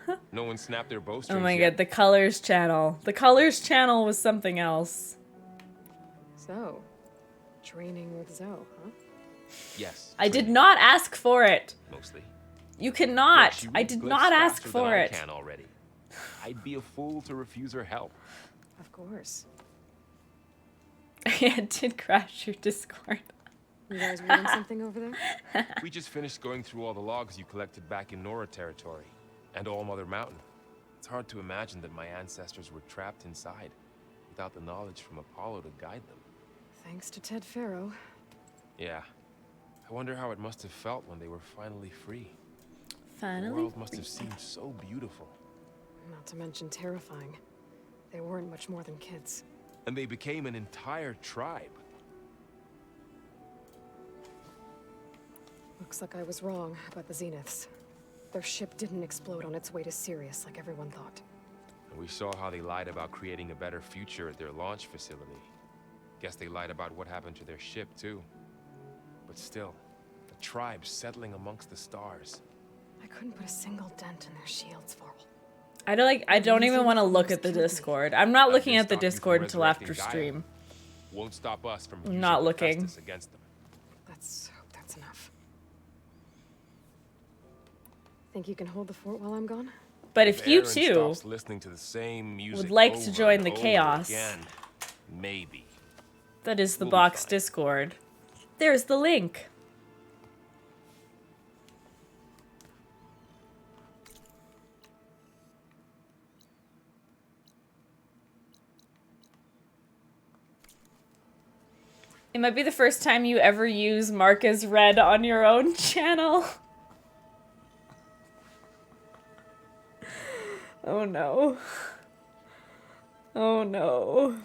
[SPEAKER 8] in. No one snapped their
[SPEAKER 1] Oh
[SPEAKER 8] bowstrings
[SPEAKER 1] my
[SPEAKER 8] yet.
[SPEAKER 1] god, the Colors channel. The Colors channel was something else.
[SPEAKER 2] So, training with Zoe, huh?
[SPEAKER 8] Yes.
[SPEAKER 1] I did
[SPEAKER 8] training,
[SPEAKER 1] not ask for it.
[SPEAKER 8] mostly.
[SPEAKER 1] You
[SPEAKER 8] Look,
[SPEAKER 1] cannot.
[SPEAKER 8] she
[SPEAKER 1] I
[SPEAKER 8] reads
[SPEAKER 1] did
[SPEAKER 8] glyphs
[SPEAKER 1] not ask
[SPEAKER 8] faster than
[SPEAKER 1] for
[SPEAKER 8] I
[SPEAKER 1] it.
[SPEAKER 8] can already. I'd be a fool to refuse her help.
[SPEAKER 2] Of course.
[SPEAKER 1] I did crash your Discord.
[SPEAKER 2] You guys reading something over there?
[SPEAKER 8] We just finished going through all the logs you collected back in Nora territory, and All Mother Mountain. It's hard to imagine that my ancestors were trapped inside, without the knowledge from Apollo to guide them.
[SPEAKER 2] Thanks to Ted Faro.
[SPEAKER 8] Yeah. I wonder how it must have felt when they were finally free. The
[SPEAKER 1] Finally.
[SPEAKER 8] world must have seemed so beautiful.
[SPEAKER 2] Not to mention terrifying. They weren't much more than kids.
[SPEAKER 8] And they became an entire tribe.
[SPEAKER 2] Looks like I was wrong about the Zeniths. Their ship didn't explode on its way to Sirius like everyone thought.
[SPEAKER 8] And we saw how they lied about creating a better future at their launch facility. Guess they lied about what happened to their ship, too. But still, a tribe settling amongst the stars.
[SPEAKER 2] I couldn't put a single dent in their shields, Varl.
[SPEAKER 1] I don't even want to look at the Discord. I'm not
[SPEAKER 8] I've
[SPEAKER 1] looking
[SPEAKER 8] been
[SPEAKER 1] at the
[SPEAKER 8] stalking
[SPEAKER 1] Discord
[SPEAKER 8] from
[SPEAKER 1] until after
[SPEAKER 8] resurrecting Gaia.
[SPEAKER 1] stream.
[SPEAKER 8] Won't stop us from
[SPEAKER 1] I'm
[SPEAKER 8] using
[SPEAKER 1] not looking.
[SPEAKER 8] Hephaestus against them.
[SPEAKER 2] Let's hope that's enough. Think you can hold the fort while I'm gone?
[SPEAKER 1] But if you
[SPEAKER 8] Aaron
[SPEAKER 1] too
[SPEAKER 8] stops listening to the same music
[SPEAKER 1] would like to
[SPEAKER 8] over
[SPEAKER 1] join
[SPEAKER 8] and
[SPEAKER 1] the
[SPEAKER 8] over
[SPEAKER 1] chaos,
[SPEAKER 8] again, maybe.
[SPEAKER 1] that is the
[SPEAKER 8] We'll be
[SPEAKER 1] box
[SPEAKER 8] fine.
[SPEAKER 1] Discord. There's the link. It might be the first time you ever use Mark as Red on your own channel. Oh no. Oh no.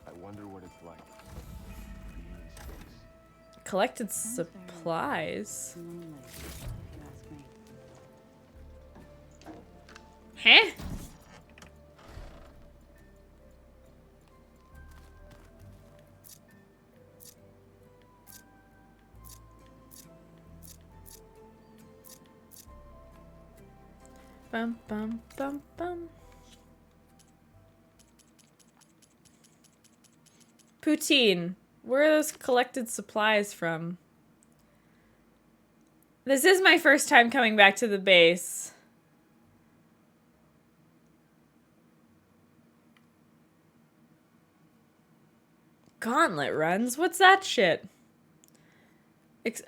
[SPEAKER 8] I wonder what it's like.
[SPEAKER 1] Collected supplies. Huh? Bum bum bum bum. Poutine. Where are those collected supplies from? This is my first time coming back to the base. Gauntlet runs? What's that shit?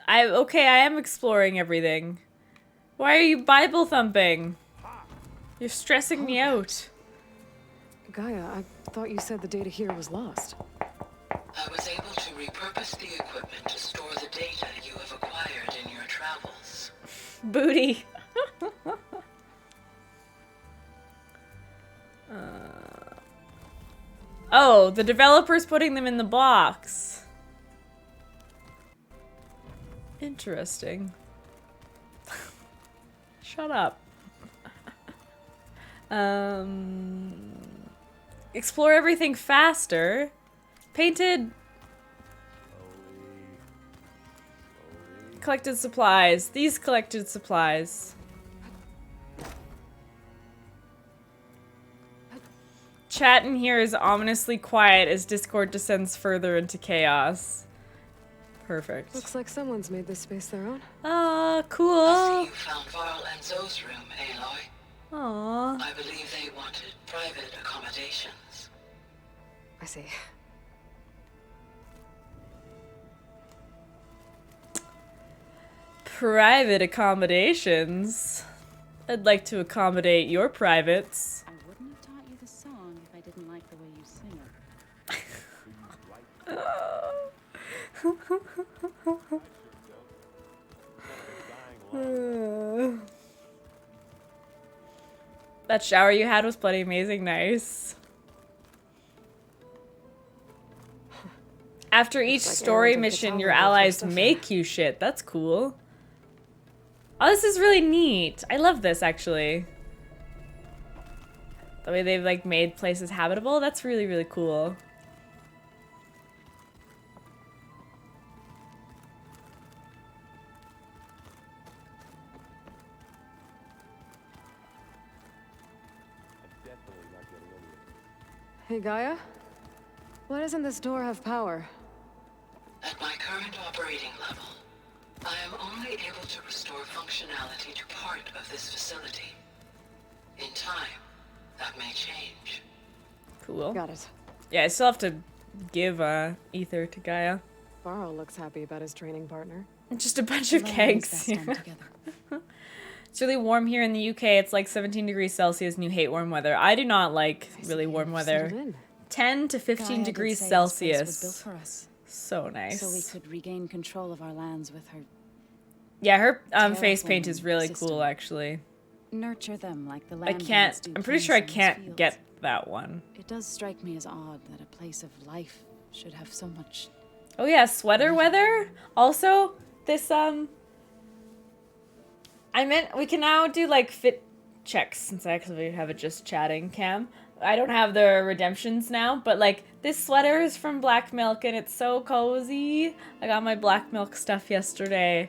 [SPEAKER 1] I am exploring everything. Why are you Bible thumping? You're stressing me out.
[SPEAKER 2] Gaia, I thought you said the data here was lost.
[SPEAKER 12] I was able to repurpose the equipment to store the data you have acquired in your travels.
[SPEAKER 1] Booty. Oh, the developer's putting them in the box. Interesting. Shut up. Explore everything faster. Painted. Collected supplies. These collected supplies. Chat in here is ominously quiet as Discord descends further into chaos. Perfect.
[SPEAKER 2] Looks like someone's made this space their own.
[SPEAKER 1] Ah,
[SPEAKER 12] I see
[SPEAKER 1] cool.
[SPEAKER 12] you found Varl and Zoe's room, Aloy.
[SPEAKER 1] Aww.
[SPEAKER 12] I believe they wanted private accommodations.
[SPEAKER 2] I see.
[SPEAKER 1] Private accommodations. I'd like to accommodate your privates.
[SPEAKER 10] I wouldn't have taught you the song if I didn't like the way you sing it.
[SPEAKER 1] That shower you had was bloody amazing nice. After each
[SPEAKER 2] like
[SPEAKER 1] story
[SPEAKER 2] Aaron took the
[SPEAKER 1] mission, your
[SPEAKER 2] towel off your
[SPEAKER 1] allies
[SPEAKER 2] stuff.
[SPEAKER 1] make you shit. That's cool. Oh, this is really neat. I love this, actually. The way they've, like, made places habitable. That's really, really cool.
[SPEAKER 2] Hey, Gaia? Why doesn't this door have power?
[SPEAKER 12] At my current operating level, I am only able to restore functionality to part of this facility. In time, that may change.
[SPEAKER 1] Cool.
[SPEAKER 2] Got it.
[SPEAKER 1] Yeah, I still have to give ether to Gaia.
[SPEAKER 2] Varl looks happy about his training partner.
[SPEAKER 1] Just a bunch of kegs. It's really warm here in the UK. It's like 17 degrees Celsius and you hate warm weather. I do not like really warm weather. 10 to 15 degrees Celsius.
[SPEAKER 10] Was built for us,
[SPEAKER 1] so nice.
[SPEAKER 10] so we could regain control of our lands with her.
[SPEAKER 1] Yeah, her face paint is really
[SPEAKER 10] system.
[SPEAKER 1] cool, actually.
[SPEAKER 10] Nurture them like the
[SPEAKER 1] I
[SPEAKER 10] land
[SPEAKER 1] can't.
[SPEAKER 10] gods do
[SPEAKER 1] I'm pretty sure I
[SPEAKER 10] plants in these
[SPEAKER 1] can't
[SPEAKER 10] fields.
[SPEAKER 1] get that one.
[SPEAKER 10] It does strike me as odd that a place of life should have so much.
[SPEAKER 1] Oh yeah, sweater weather. Also, this I meant we can now do like fit checks since I actually have it just chatting cam. I don't have the redemptions now, but like this sweater is from Black Milk and it's so cozy. I got my Black Milk stuff yesterday.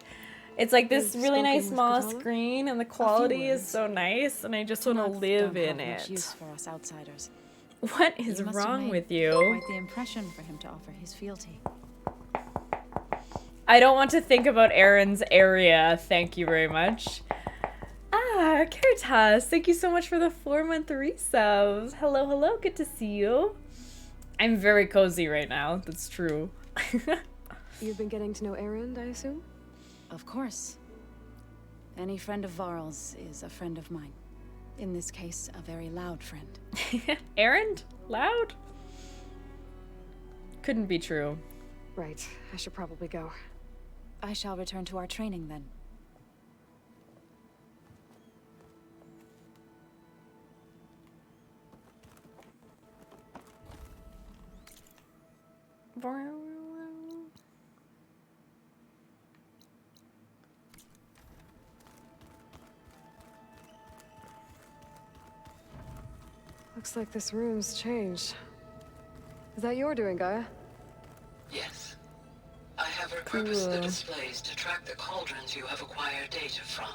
[SPEAKER 1] It's like this
[SPEAKER 2] You've
[SPEAKER 1] really
[SPEAKER 2] spoken
[SPEAKER 1] nice
[SPEAKER 2] with
[SPEAKER 1] moss
[SPEAKER 2] Katala?
[SPEAKER 1] green and the quality is
[SPEAKER 10] words.
[SPEAKER 1] so nice and I just want to
[SPEAKER 10] Tanoths
[SPEAKER 1] live
[SPEAKER 10] don't
[SPEAKER 1] in
[SPEAKER 10] have much
[SPEAKER 1] it.
[SPEAKER 10] use for us outsiders.
[SPEAKER 1] What is
[SPEAKER 10] You must have
[SPEAKER 1] wrong
[SPEAKER 10] made
[SPEAKER 1] with you?
[SPEAKER 10] Quite the impression for him to offer his fealty.
[SPEAKER 1] I don't want to think about Aaron's area. Thank you very much. Ah, Caritas, thank you so much for the 4-month resubs. Hello, hello, good to see you. I'm very cozy right now, that's true.
[SPEAKER 2] You've been getting to know Aaron, I assume?
[SPEAKER 10] Of course. Any friend of Varl's is a friend of mine. In this case, a very loud friend.
[SPEAKER 1] Aaron? Loud? Couldn't be true.
[SPEAKER 2] Right. I should probably go.
[SPEAKER 10] I shall return to our training then.
[SPEAKER 2] Looks like this room's changed. Is that your doing, Gaia?
[SPEAKER 12] Yes. I have repurposed the
[SPEAKER 1] Cool.
[SPEAKER 12] displays to track the cauldrons you have acquired data from.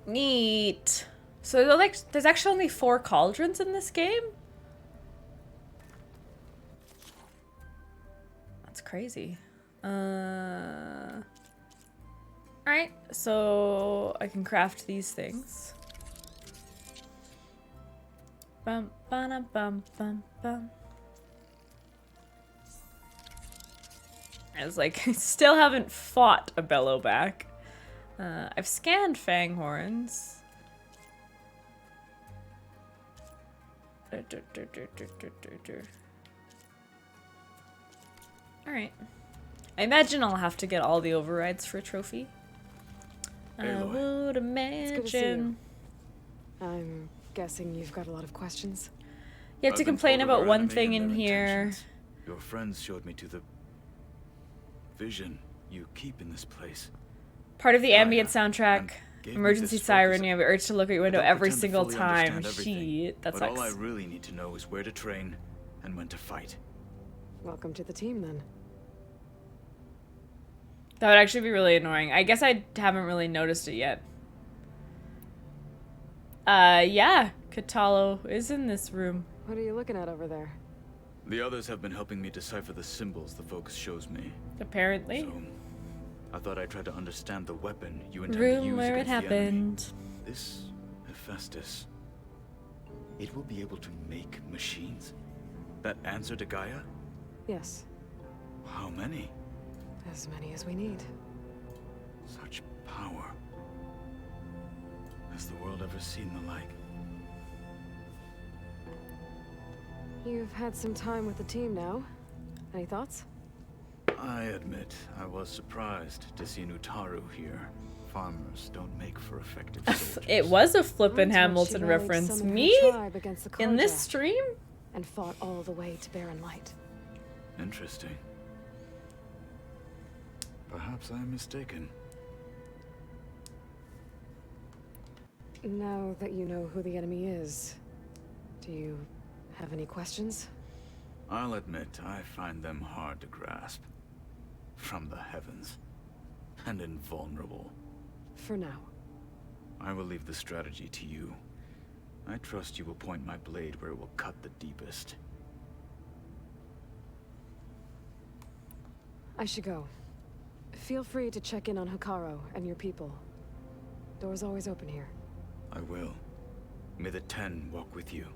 [SPEAKER 1] Neat. So like, there's actually only 4 cauldrons in this game? That's crazy. Alright, so I can craft these things. Bum, ba bum, bum, bum. I was like, I still haven't fought a Bellowback. I've scanned Fanghorns. Alright. I imagine I'll have to get all the overrides for a trophy. I
[SPEAKER 2] Aloy.
[SPEAKER 1] would
[SPEAKER 2] It's good to see you.
[SPEAKER 1] imagine.
[SPEAKER 2] I'm guessing you've got a lot of questions.
[SPEAKER 1] You have to
[SPEAKER 13] I've been
[SPEAKER 1] complain
[SPEAKER 13] told of
[SPEAKER 1] about
[SPEAKER 13] our
[SPEAKER 1] one
[SPEAKER 13] enemy
[SPEAKER 1] thing
[SPEAKER 13] and
[SPEAKER 1] in
[SPEAKER 13] their
[SPEAKER 1] here.
[SPEAKER 13] intentions. Your friends showed me to the vision you keep in this place.
[SPEAKER 1] Part of the
[SPEAKER 13] Gaia,
[SPEAKER 1] ambient soundtrack.
[SPEAKER 13] gave me
[SPEAKER 1] Emergency
[SPEAKER 13] this
[SPEAKER 1] siren.
[SPEAKER 13] focus.
[SPEAKER 1] You have the urge to look at your
[SPEAKER 13] I
[SPEAKER 1] window
[SPEAKER 13] don't
[SPEAKER 1] every
[SPEAKER 13] pretend to
[SPEAKER 1] single
[SPEAKER 13] fully
[SPEAKER 1] time.
[SPEAKER 13] understand everything,
[SPEAKER 1] Shit, that
[SPEAKER 13] but
[SPEAKER 1] sucks.
[SPEAKER 13] all I really need to know is where to train and when to fight.
[SPEAKER 2] Welcome to the team, then.
[SPEAKER 1] That would actually be really annoying. I guess I haven't really noticed it yet. Yeah, Katalo is in this room.
[SPEAKER 2] What are you looking at over there?
[SPEAKER 13] The others have been helping me decipher the symbols the focus shows me.
[SPEAKER 1] Apparently.
[SPEAKER 13] So, I thought I'd try to understand the weapon you intend to
[SPEAKER 1] Room
[SPEAKER 13] use
[SPEAKER 1] where it
[SPEAKER 13] against the enemy.
[SPEAKER 1] happened.
[SPEAKER 13] This Hephaestus, it will be able to make machines that answer to Gaia?
[SPEAKER 2] Yes,
[SPEAKER 13] How many?
[SPEAKER 2] as many as we need.
[SPEAKER 13] Such power. Has the world ever seen the like?
[SPEAKER 2] You've had some time with the team now. Any thoughts?
[SPEAKER 13] I admit, I was surprised to see Nutaru here. Farmers don't make for effective soldiers.
[SPEAKER 1] It was a flippin'
[SPEAKER 2] I told
[SPEAKER 1] Hamilton
[SPEAKER 2] Shivali to
[SPEAKER 1] reference.
[SPEAKER 2] summon her
[SPEAKER 1] Me?
[SPEAKER 2] tribe against the
[SPEAKER 1] In this
[SPEAKER 2] Kharja,
[SPEAKER 1] stream?
[SPEAKER 2] and fought all the way to Barren Light.
[SPEAKER 13] Interesting. Perhaps I'm mistaken.
[SPEAKER 2] Now that you know who the enemy is, do you have any questions?
[SPEAKER 13] I'll admit, I find them hard to grasp. From the heavens. And invulnerable.
[SPEAKER 2] For now.
[SPEAKER 13] I will leave the strategy to you. I trust you will point my blade where it will cut the deepest.
[SPEAKER 2] I should go. Feel free to check in on Hikaru and your people. Door's always open here.
[SPEAKER 13] I will. May the Ten walk with you.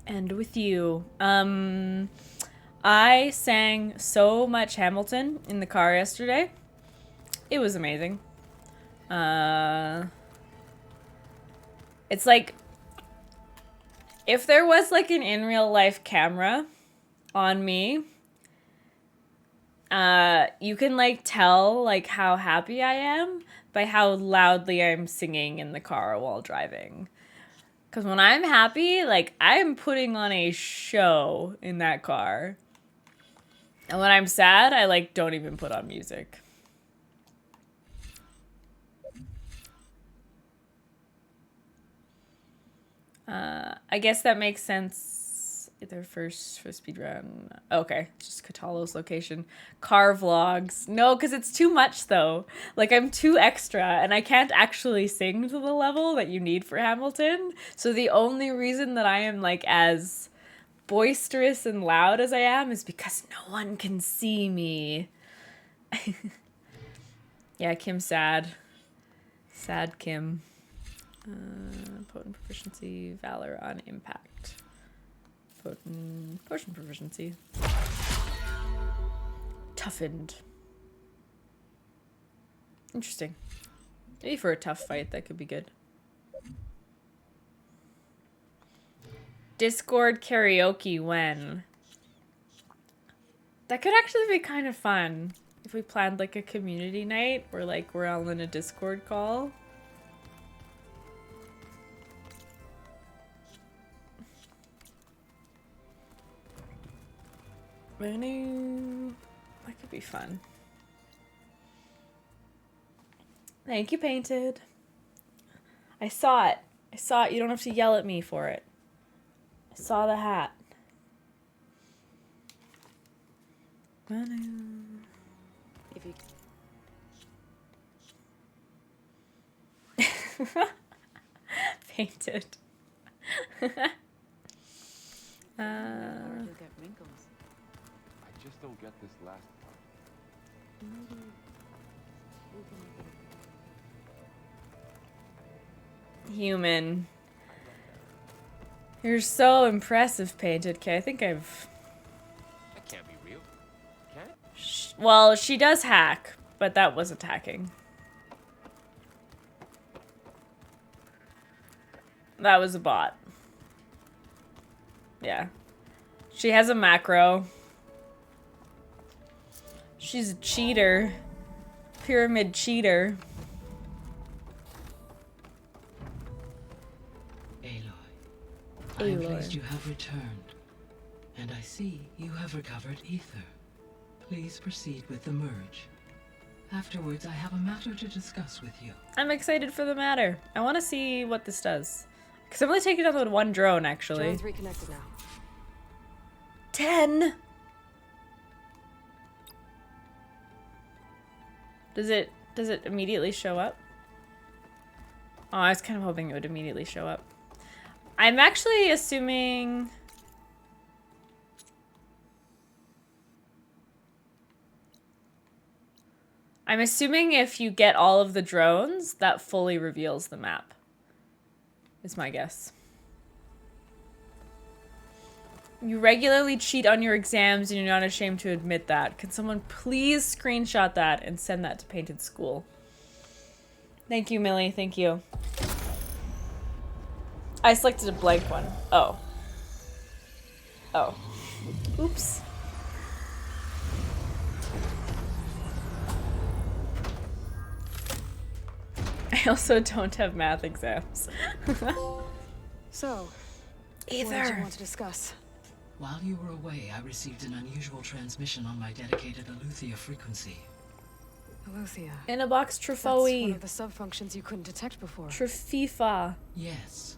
[SPEAKER 1] And with you. I sang so much Hamilton in the car yesterday. It was amazing. It's like if there was like an in real life camera on me, you can like tell like how happy I am by how loudly I'm singing in the car while driving. Because when I'm happy, like, I'm putting on a show in that car. And when I'm sad, I, like, don't even put on music. I guess that makes sense. Their first for speedrun. Okay, just Katalo's location. Car vlogs. No, because it's too much, though. Like, I'm too extra, and I can't actually sing to the level that you need for Hamilton. So the only reason that I am, like, as boisterous and loud as I am is because no one can see me. Yeah, Kim's sad. Sad Kim. Potent proficiency, valor on impact. Potion proficiency. Toughened. Interesting. Maybe for a tough fight, that could be good. Discord karaoke when? That could actually be kind of fun. If we planned like a community night where like we're all in a Discord call. Menu. That could be fun. Thank you, Painted. I saw it. I saw it. You don't have to yell at me for it. I saw the hat. Menu.
[SPEAKER 10] If you...
[SPEAKER 1] Painted.
[SPEAKER 10] You'll get wrinkles.
[SPEAKER 8] I just don't get this last part.
[SPEAKER 1] Human. You're so impressive, Painted. Okay, I think I've...
[SPEAKER 8] That can't be real. Can it?
[SPEAKER 1] Well, she does hack, but that wasn't hacking. That was a bot. Yeah. She has a macro. She's a cheater. Pyramid cheater.
[SPEAKER 12] I am pleased you have returned. And I see you have recovered ether. Please proceed with the merge. Afterwards, I have a matter to discuss with you.
[SPEAKER 1] I'm excited for the matter. I want to see what this does. Because I'm only taking down with one drone, actually.
[SPEAKER 2] Drone's reconnected now.
[SPEAKER 1] 10! Does it immediately show up? Oh, I was kind of hoping it would immediately show up. I'm actually assuming... I'm assuming if you get all of the drones, that fully reveals the map. Is my guess. You regularly cheat on your exams and you're not ashamed to admit that. Can someone please screenshot that and send that to Painted School? Thank you, Millie. Thank you. I selected a blank one. Oh. Oh. Oops. I also don't have math exams.
[SPEAKER 2] So,
[SPEAKER 1] Either.
[SPEAKER 2] what did you want to discuss?
[SPEAKER 12] While you were away, I received an unusual transmission on my dedicated Aletheia frequency.
[SPEAKER 2] Aletheia.
[SPEAKER 1] In a box
[SPEAKER 2] That's
[SPEAKER 1] Trifoi.
[SPEAKER 2] one of the subfunctions you couldn't detect before.
[SPEAKER 1] Trififa.
[SPEAKER 12] Yes.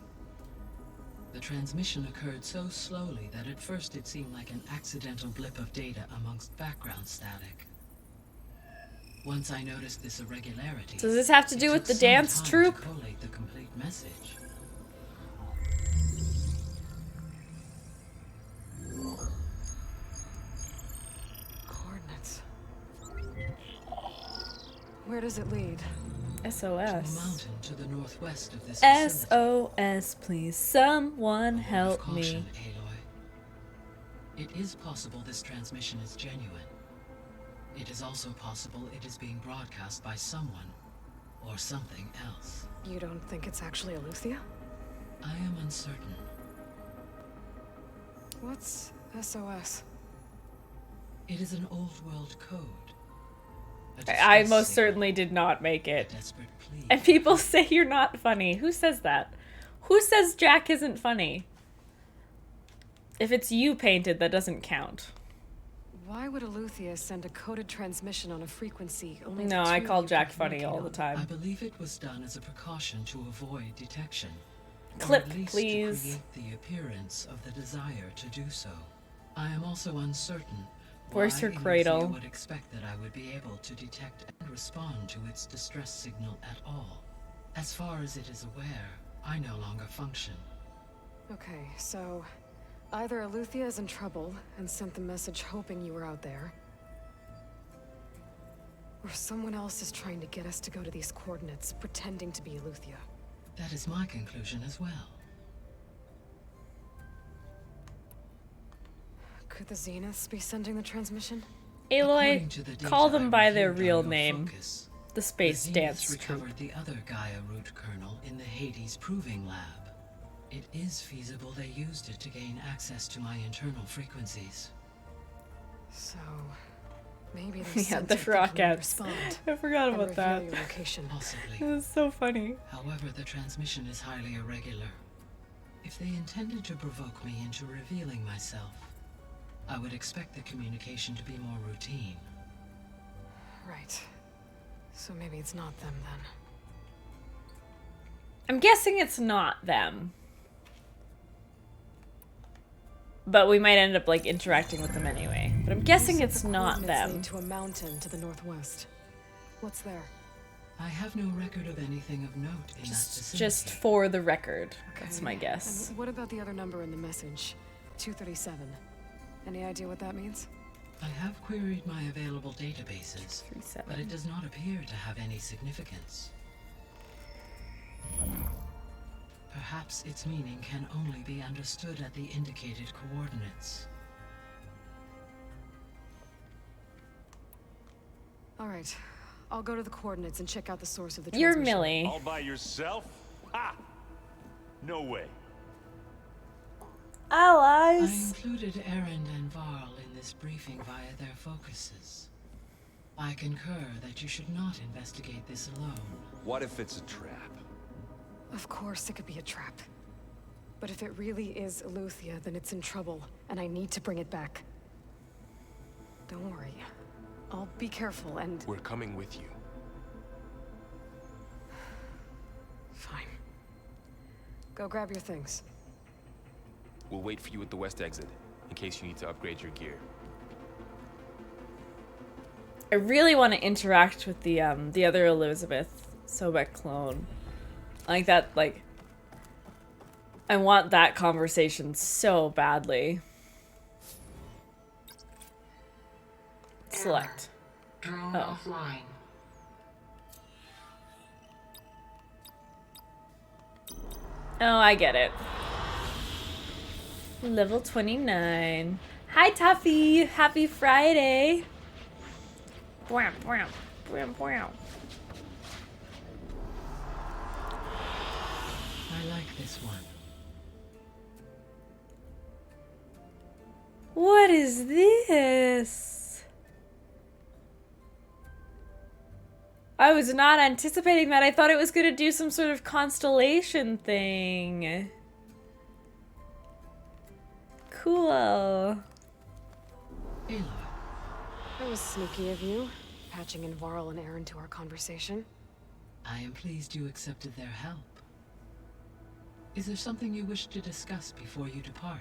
[SPEAKER 12] The transmission occurred so slowly that at first it seemed like an accidental blip of data amongst background static. Once I noticed this irregularity,
[SPEAKER 1] Does this have to do with the dance troupe?
[SPEAKER 12] to collate the complete message.
[SPEAKER 2] Coordinates. Where does it lead?
[SPEAKER 1] SOS.
[SPEAKER 12] To a mountain to the northwest of this facility.
[SPEAKER 1] SOS, please. Someone help
[SPEAKER 12] Caution,
[SPEAKER 1] me.
[SPEAKER 12] Aloy. It is possible this transmission is genuine. It is also possible it is being broadcast by someone or something else.
[SPEAKER 2] You don't think it's actually Aletheia?
[SPEAKER 12] I am uncertain.
[SPEAKER 2] What's SOS?
[SPEAKER 12] It is an old world code.
[SPEAKER 1] I most certainly did not make it. And people say you're not funny. Who says that? Who says Jack isn't funny? If it's you painted, that doesn't count.
[SPEAKER 2] Why would Aletheia send a coded transmission on a frequency only
[SPEAKER 1] No,
[SPEAKER 2] the
[SPEAKER 1] I
[SPEAKER 2] two
[SPEAKER 1] call
[SPEAKER 2] of you
[SPEAKER 1] Jack
[SPEAKER 2] can
[SPEAKER 1] funny
[SPEAKER 2] communicate
[SPEAKER 1] all the
[SPEAKER 2] on?
[SPEAKER 12] I
[SPEAKER 1] time.
[SPEAKER 12] believe it was done as a precaution to avoid detection.
[SPEAKER 1] Clip,
[SPEAKER 12] or at least
[SPEAKER 1] please.
[SPEAKER 12] To create the appearance of the desire to do so. I am also uncertain
[SPEAKER 1] Where's
[SPEAKER 12] why
[SPEAKER 1] her
[SPEAKER 12] Aletheia
[SPEAKER 1] cradle?
[SPEAKER 12] would expect that I would be able to detect and respond to its distress signal at all. As far as it is aware, I no longer function.
[SPEAKER 2] Okay, so either Aletheia is in trouble and sent the message hoping you were out there, or someone else is trying to get us to go to these coordinates, pretending to be Aletheia.
[SPEAKER 12] That is my conclusion as well.
[SPEAKER 2] Could the Zeniths be sending the transmission?
[SPEAKER 1] Aloy,
[SPEAKER 12] to the
[SPEAKER 1] call
[SPEAKER 12] data
[SPEAKER 1] them
[SPEAKER 12] I
[SPEAKER 1] by their
[SPEAKER 12] reviewed on
[SPEAKER 1] real
[SPEAKER 12] your
[SPEAKER 1] name.
[SPEAKER 12] focus,
[SPEAKER 1] The Space
[SPEAKER 12] the
[SPEAKER 1] Dance
[SPEAKER 12] Zeniths
[SPEAKER 1] Troupe.
[SPEAKER 12] recovered the other Gaia root kernel in the Hades Proving Lab. It is feasible they used it to gain access to my internal frequencies.
[SPEAKER 2] So, maybe
[SPEAKER 1] Yeah,
[SPEAKER 2] there's
[SPEAKER 1] the
[SPEAKER 2] something
[SPEAKER 1] rockets. I forgot
[SPEAKER 2] and
[SPEAKER 1] about
[SPEAKER 2] reveal
[SPEAKER 1] that.
[SPEAKER 2] your location.
[SPEAKER 12] Possibly.
[SPEAKER 1] It was so funny.
[SPEAKER 12] However, the transmission is highly irregular. If they intended to provoke me into revealing myself, I would expect the communication to be more routine.
[SPEAKER 2] Right. So maybe it's not them then.
[SPEAKER 1] I'm guessing it's not them. But we might end up like interacting with them anyway. But I'm guessing
[SPEAKER 2] You said
[SPEAKER 1] it's
[SPEAKER 2] the
[SPEAKER 1] not
[SPEAKER 2] coordinates
[SPEAKER 1] them.
[SPEAKER 2] lead to a mountain to the northwest. What's there?
[SPEAKER 12] I have no record of anything of note in that vicinity.
[SPEAKER 1] Just for the record. That's my guess.
[SPEAKER 2] And what about the other number in the message? 237. Any idea what that means?
[SPEAKER 12] I have queried my available databases,
[SPEAKER 1] 237.
[SPEAKER 12] but it does not appear to have any significance. Perhaps its meaning can only be understood at the indicated coordinates.
[SPEAKER 2] All right. I'll go to the coordinates and check out the source of the
[SPEAKER 1] You're
[SPEAKER 2] transmission.
[SPEAKER 1] Millie.
[SPEAKER 11] All by yourself? Ha! No way.
[SPEAKER 12] I
[SPEAKER 1] Allies.
[SPEAKER 12] included Erend and Varl in this briefing via their focuses. I concur that you should not investigate this alone.
[SPEAKER 14] What if it's a trap?
[SPEAKER 2] Of course it could be a trap. But if it really is Aletheia, then it's in trouble, and I need to bring it back. Don't worry. I'll be careful and...
[SPEAKER 8] We're coming with you.
[SPEAKER 2] Fine. Go grab your things.
[SPEAKER 8] We'll wait for you at the west exit, in case you need to upgrade your gear.
[SPEAKER 1] I really want to interact with the other Elizabeth Sobek clone. Like that, like... I want that conversation so badly. Select.
[SPEAKER 12] Drone
[SPEAKER 1] Oh.
[SPEAKER 12] offline.
[SPEAKER 1] Oh, I get it. Level 29. Hi, Tuffy! Happy Friday! Bwam, bwam, bwam, bwam.
[SPEAKER 12] I like this one.
[SPEAKER 1] What is this? I was not anticipating that. I thought it was gonna do some sort of constellation thing. Cool.
[SPEAKER 12] Aloy.
[SPEAKER 2] That was sneaky of you, patching in Varl and Aaron to our conversation.
[SPEAKER 12] I am pleased you accepted their help. Is there something you wish to discuss before you depart?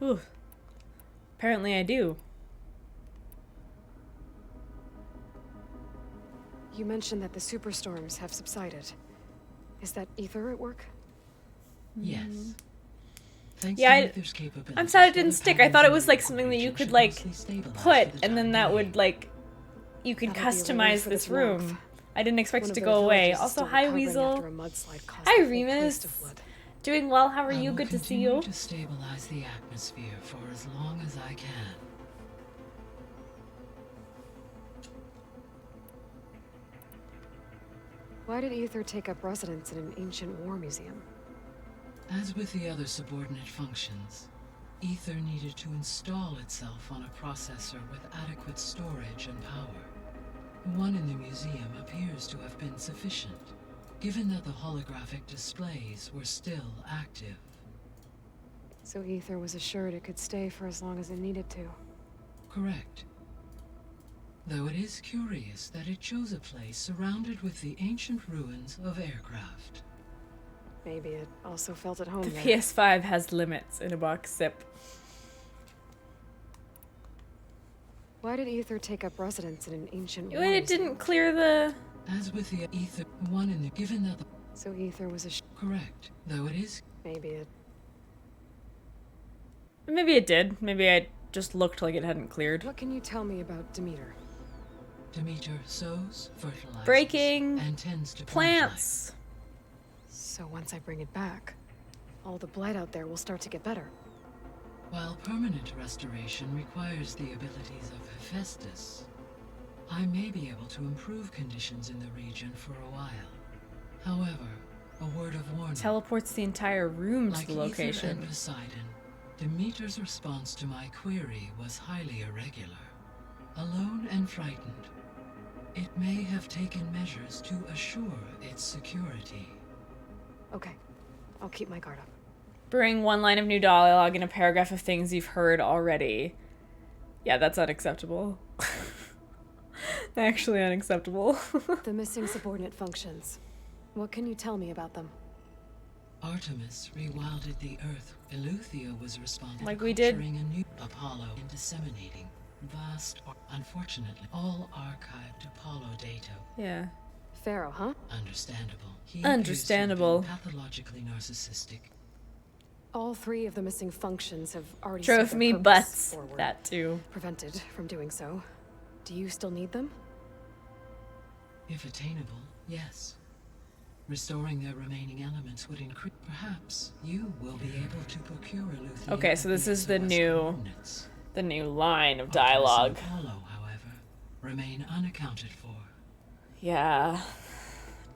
[SPEAKER 1] Ooh. Apparently I do.
[SPEAKER 2] You mentioned that the superstorms have subsided. Is that ether at work?
[SPEAKER 12] Yes. Thanks
[SPEAKER 1] Yeah,
[SPEAKER 12] to Aether's capabilities,
[SPEAKER 1] I'm sad it didn't
[SPEAKER 12] other
[SPEAKER 1] stick. I thought it was
[SPEAKER 12] patterns
[SPEAKER 1] like
[SPEAKER 12] in
[SPEAKER 1] something that you
[SPEAKER 12] the
[SPEAKER 1] could
[SPEAKER 12] region
[SPEAKER 1] like
[SPEAKER 12] should mostly stabilize
[SPEAKER 1] put,
[SPEAKER 12] for the
[SPEAKER 1] and then
[SPEAKER 12] time
[SPEAKER 1] that
[SPEAKER 12] being.
[SPEAKER 1] would like you could
[SPEAKER 2] That'll be a relief
[SPEAKER 1] customize
[SPEAKER 2] for
[SPEAKER 1] this
[SPEAKER 2] this warmth.
[SPEAKER 1] room. I didn't expect
[SPEAKER 2] One
[SPEAKER 1] it to
[SPEAKER 2] of
[SPEAKER 1] go
[SPEAKER 2] their
[SPEAKER 1] away.
[SPEAKER 2] villages is
[SPEAKER 1] Also,
[SPEAKER 2] still
[SPEAKER 1] hi
[SPEAKER 2] recovering
[SPEAKER 1] Weasel.
[SPEAKER 2] after a mudslide caused
[SPEAKER 1] Hi
[SPEAKER 2] the whole place to
[SPEAKER 1] Remus.
[SPEAKER 2] flood.
[SPEAKER 1] Doing well. How are
[SPEAKER 12] I
[SPEAKER 1] you?
[SPEAKER 12] will
[SPEAKER 1] Good to see
[SPEAKER 12] continue
[SPEAKER 1] you.
[SPEAKER 12] to stabilize the atmosphere for as long as I can.
[SPEAKER 2] Why did ether take up residence in an ancient war museum?
[SPEAKER 12] As with the other subordinate functions, Ether needed to install itself on a processor with adequate storage and power. One in the museum appears to have been sufficient, given that the holographic displays were still active.
[SPEAKER 2] So ether was assured it could stay for as long as it needed to.
[SPEAKER 12] Correct. Though it is curious that it chose a place surrounded with the ancient ruins of aircraft.
[SPEAKER 2] Maybe it also felt at home
[SPEAKER 1] The
[SPEAKER 2] there.
[SPEAKER 1] PS5 has limits in a box zip.
[SPEAKER 2] Why did ether take up residence in an ancient war
[SPEAKER 1] Wait, it
[SPEAKER 2] museum?
[SPEAKER 1] didn't clear the...
[SPEAKER 12] As with the Ether, one in the given that the
[SPEAKER 2] So ether was
[SPEAKER 12] correct, though it is
[SPEAKER 2] Maybe it...
[SPEAKER 1] Maybe it did. Maybe I just looked like it hadn't cleared.
[SPEAKER 2] What can you tell me about Demeter?
[SPEAKER 12] Demeter sows, fertilizes,
[SPEAKER 1] Breaking
[SPEAKER 12] and tends to
[SPEAKER 1] plants.
[SPEAKER 2] So once I bring it back, all the blight out there will start to get better.
[SPEAKER 12] While permanent restoration requires the abilities of Hephaestus, I may be able to improve conditions in the region for a while. However, a word of warning.
[SPEAKER 1] Teleports the entire room
[SPEAKER 12] Like
[SPEAKER 1] to the
[SPEAKER 12] Ether
[SPEAKER 1] location.
[SPEAKER 12] and Poseidon, Demeter's response to my query was highly irregular. Alone and frightened, it may have taken measures to assure its security.
[SPEAKER 2] Okay, I'll keep my guard up.
[SPEAKER 1] Bring one line of new dialogue in a paragraph of things you've heard already. Yeah, that's unacceptable. Actually unacceptable.
[SPEAKER 2] The missing subordinate functions. What can you tell me about them?
[SPEAKER 12] Artemis rewilded the Earth. Eleuthia was responsible
[SPEAKER 1] Like
[SPEAKER 12] for
[SPEAKER 1] we did.
[SPEAKER 12] capturing a new Apollo and disseminating vast, unfortunately, all archived Apollo data.
[SPEAKER 1] Yeah.
[SPEAKER 2] Pharaoh, huh?
[SPEAKER 12] Understandable. He
[SPEAKER 1] Understandable.
[SPEAKER 12] appears to have been pathologically narcissistic.
[SPEAKER 2] All three of the missing functions have already
[SPEAKER 1] Drove
[SPEAKER 2] set their
[SPEAKER 1] me
[SPEAKER 2] purpose
[SPEAKER 1] butts.
[SPEAKER 2] forward.
[SPEAKER 1] That too.
[SPEAKER 2] Prevented from doing so. Do you still need them?
[SPEAKER 12] If attainable, yes. Restoring their remaining elements would increase. Perhaps you will be able to procure Eleuthia.
[SPEAKER 1] Okay, so this is the
[SPEAKER 12] SOS
[SPEAKER 1] new
[SPEAKER 12] coordinates.
[SPEAKER 1] the new line of
[SPEAKER 12] Artemis and
[SPEAKER 1] dialogue.
[SPEAKER 12] Apollo, however, remain unaccounted for.
[SPEAKER 1] Yeah.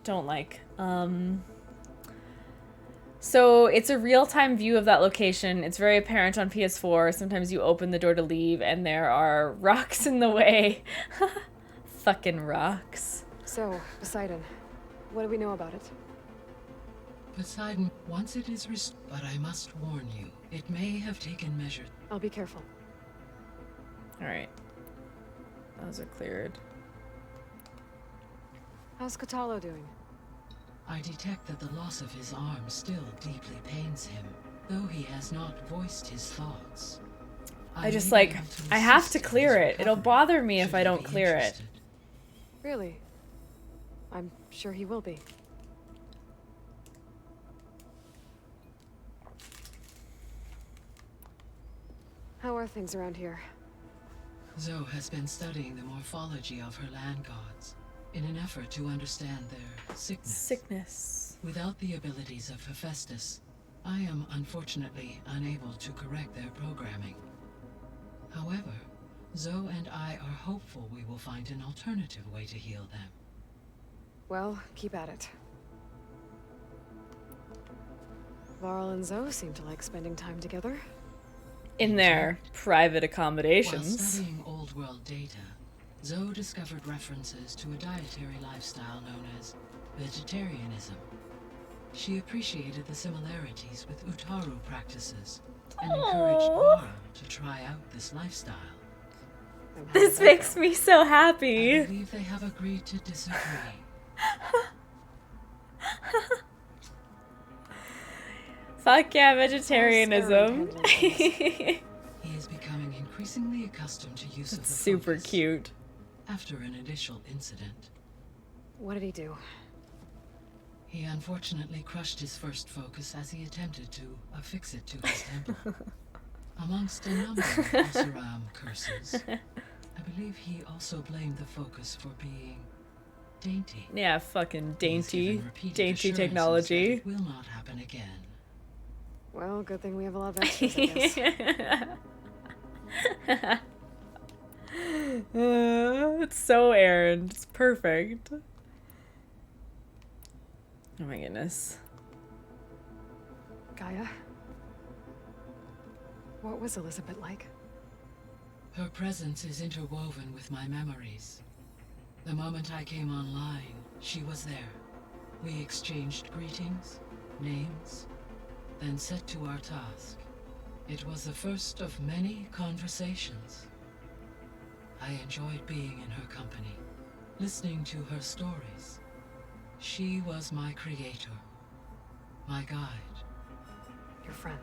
[SPEAKER 1] Don't like. So it's a real-time view of that location. It's very apparent on PS4. Sometimes you open the door to leave and there are rocks in the way. Fucking rocks.
[SPEAKER 2] So, Poseidon, what do we know about it?
[SPEAKER 12] Poseidon, once it is but I must warn you, it may have taken measures.
[SPEAKER 2] I'll be careful.
[SPEAKER 1] Alright. Those are cleared.
[SPEAKER 2] How's Katalo doing?
[SPEAKER 12] I detect that the loss of his arm still deeply pains him, though he has not voiced his thoughts.
[SPEAKER 1] I just
[SPEAKER 12] may be
[SPEAKER 1] like,
[SPEAKER 12] able to
[SPEAKER 1] I have
[SPEAKER 12] assist
[SPEAKER 1] to
[SPEAKER 12] in
[SPEAKER 1] clear
[SPEAKER 12] his
[SPEAKER 1] it. It'll
[SPEAKER 12] recovery,
[SPEAKER 1] bother me if
[SPEAKER 12] should
[SPEAKER 1] I
[SPEAKER 12] you
[SPEAKER 1] don't
[SPEAKER 12] be
[SPEAKER 1] clear it.
[SPEAKER 12] interested.
[SPEAKER 2] Really? I'm sure he will be. How are things around here?
[SPEAKER 12] Zoe has been studying the morphology of her land gods in an effort to understand their sickness. Without the abilities of Hephaestus, I am unfortunately unable to correct their programming. However, Zoe and I are hopeful we will find an alternative way to heal them.
[SPEAKER 2] Well, keep at it. Varl and Zoe seem to like spending time together.
[SPEAKER 1] In their private
[SPEAKER 12] While
[SPEAKER 1] accommodations.
[SPEAKER 12] studying old world data, Zoe discovered references to a dietary lifestyle known as vegetarianism. She appreciated the similarities with Utaru practices and encouraged Varl to try out this lifestyle.
[SPEAKER 1] This makes me so
[SPEAKER 12] I
[SPEAKER 1] happy.
[SPEAKER 12] believe they have agreed to disagree.
[SPEAKER 1] Fuck yeah, vegetarianism.
[SPEAKER 12] He is becoming increasingly accustomed to use of the
[SPEAKER 1] Super
[SPEAKER 12] focus
[SPEAKER 1] cute.
[SPEAKER 12] after an initial incident.
[SPEAKER 2] What did he do?
[SPEAKER 12] He unfortunately crushed his first focus as he attempted to affix it to his temple. Amongst a number of Oseram curses, I believe he also blamed the focus for being dainty.
[SPEAKER 1] Yeah, fucking
[SPEAKER 12] He has
[SPEAKER 1] dainty.
[SPEAKER 12] given repeated
[SPEAKER 1] Dainty
[SPEAKER 12] assurances that
[SPEAKER 1] technology.
[SPEAKER 12] it will not happen again.
[SPEAKER 2] Well, good thing we have a lot of extras, I guess.
[SPEAKER 1] It's so Aaron. It's perfect. Oh my goodness.
[SPEAKER 2] Gaia? What was Elizabeth like?
[SPEAKER 12] Her presence is interwoven with my memories. The moment I came online, she was there. We exchanged greetings, names, then set to our task. It was the first of many conversations. I enjoyed being in her company, listening to her stories. She was my creator, my guide.
[SPEAKER 2] Your friend.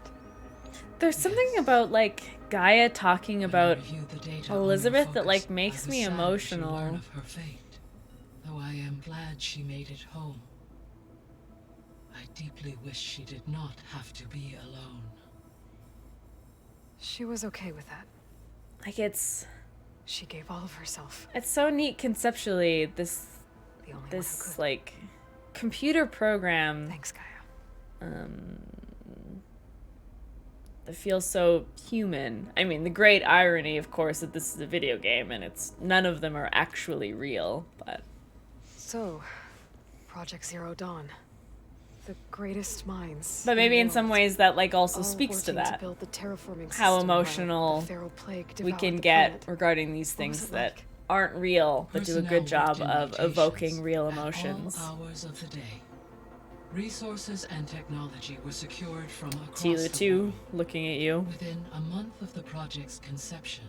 [SPEAKER 1] There's something about like Gaia talking about
[SPEAKER 12] reviewed the data on your
[SPEAKER 1] Elizabeth that
[SPEAKER 12] focus,
[SPEAKER 1] like
[SPEAKER 12] I
[SPEAKER 1] makes
[SPEAKER 12] was
[SPEAKER 1] me
[SPEAKER 12] saddened to
[SPEAKER 1] emotional.
[SPEAKER 12] learn of her fate, though I am glad she made it home. I deeply wish she did not have to be alone.
[SPEAKER 2] She was okay with that.
[SPEAKER 1] Like it's
[SPEAKER 2] She gave all of herself.
[SPEAKER 1] it's so neat conceptually, this
[SPEAKER 2] The only one
[SPEAKER 1] this
[SPEAKER 2] who could.
[SPEAKER 1] like computer program
[SPEAKER 2] Thanks, Gaia.
[SPEAKER 1] that feels so human. I mean, the great irony, of course, that this is a video game and it's none of them are actually real, but
[SPEAKER 2] So, Project Zero Dawn. The greatest minds.
[SPEAKER 1] but maybe
[SPEAKER 2] the
[SPEAKER 1] in some
[SPEAKER 2] world,
[SPEAKER 1] ways that like also
[SPEAKER 2] all
[SPEAKER 1] speaks to
[SPEAKER 2] working
[SPEAKER 1] that.
[SPEAKER 2] build the terraforming
[SPEAKER 1] How
[SPEAKER 2] system while
[SPEAKER 1] emotional
[SPEAKER 2] the feral plague
[SPEAKER 1] we
[SPEAKER 2] devoured
[SPEAKER 1] can
[SPEAKER 2] the
[SPEAKER 1] get
[SPEAKER 2] planet.
[SPEAKER 1] regarding these
[SPEAKER 2] What was
[SPEAKER 1] things
[SPEAKER 2] it
[SPEAKER 1] that
[SPEAKER 2] like?
[SPEAKER 1] aren't real but do a good
[SPEAKER 12] Personnel
[SPEAKER 1] job
[SPEAKER 12] worked in
[SPEAKER 1] of
[SPEAKER 12] mutations
[SPEAKER 1] evoking real
[SPEAKER 12] at
[SPEAKER 1] emotions.
[SPEAKER 12] all hours of the day. Resources and technology were secured from across
[SPEAKER 1] Tila
[SPEAKER 12] the
[SPEAKER 1] 2
[SPEAKER 12] world.
[SPEAKER 1] looking at you.
[SPEAKER 12] Within a month of the project's conception,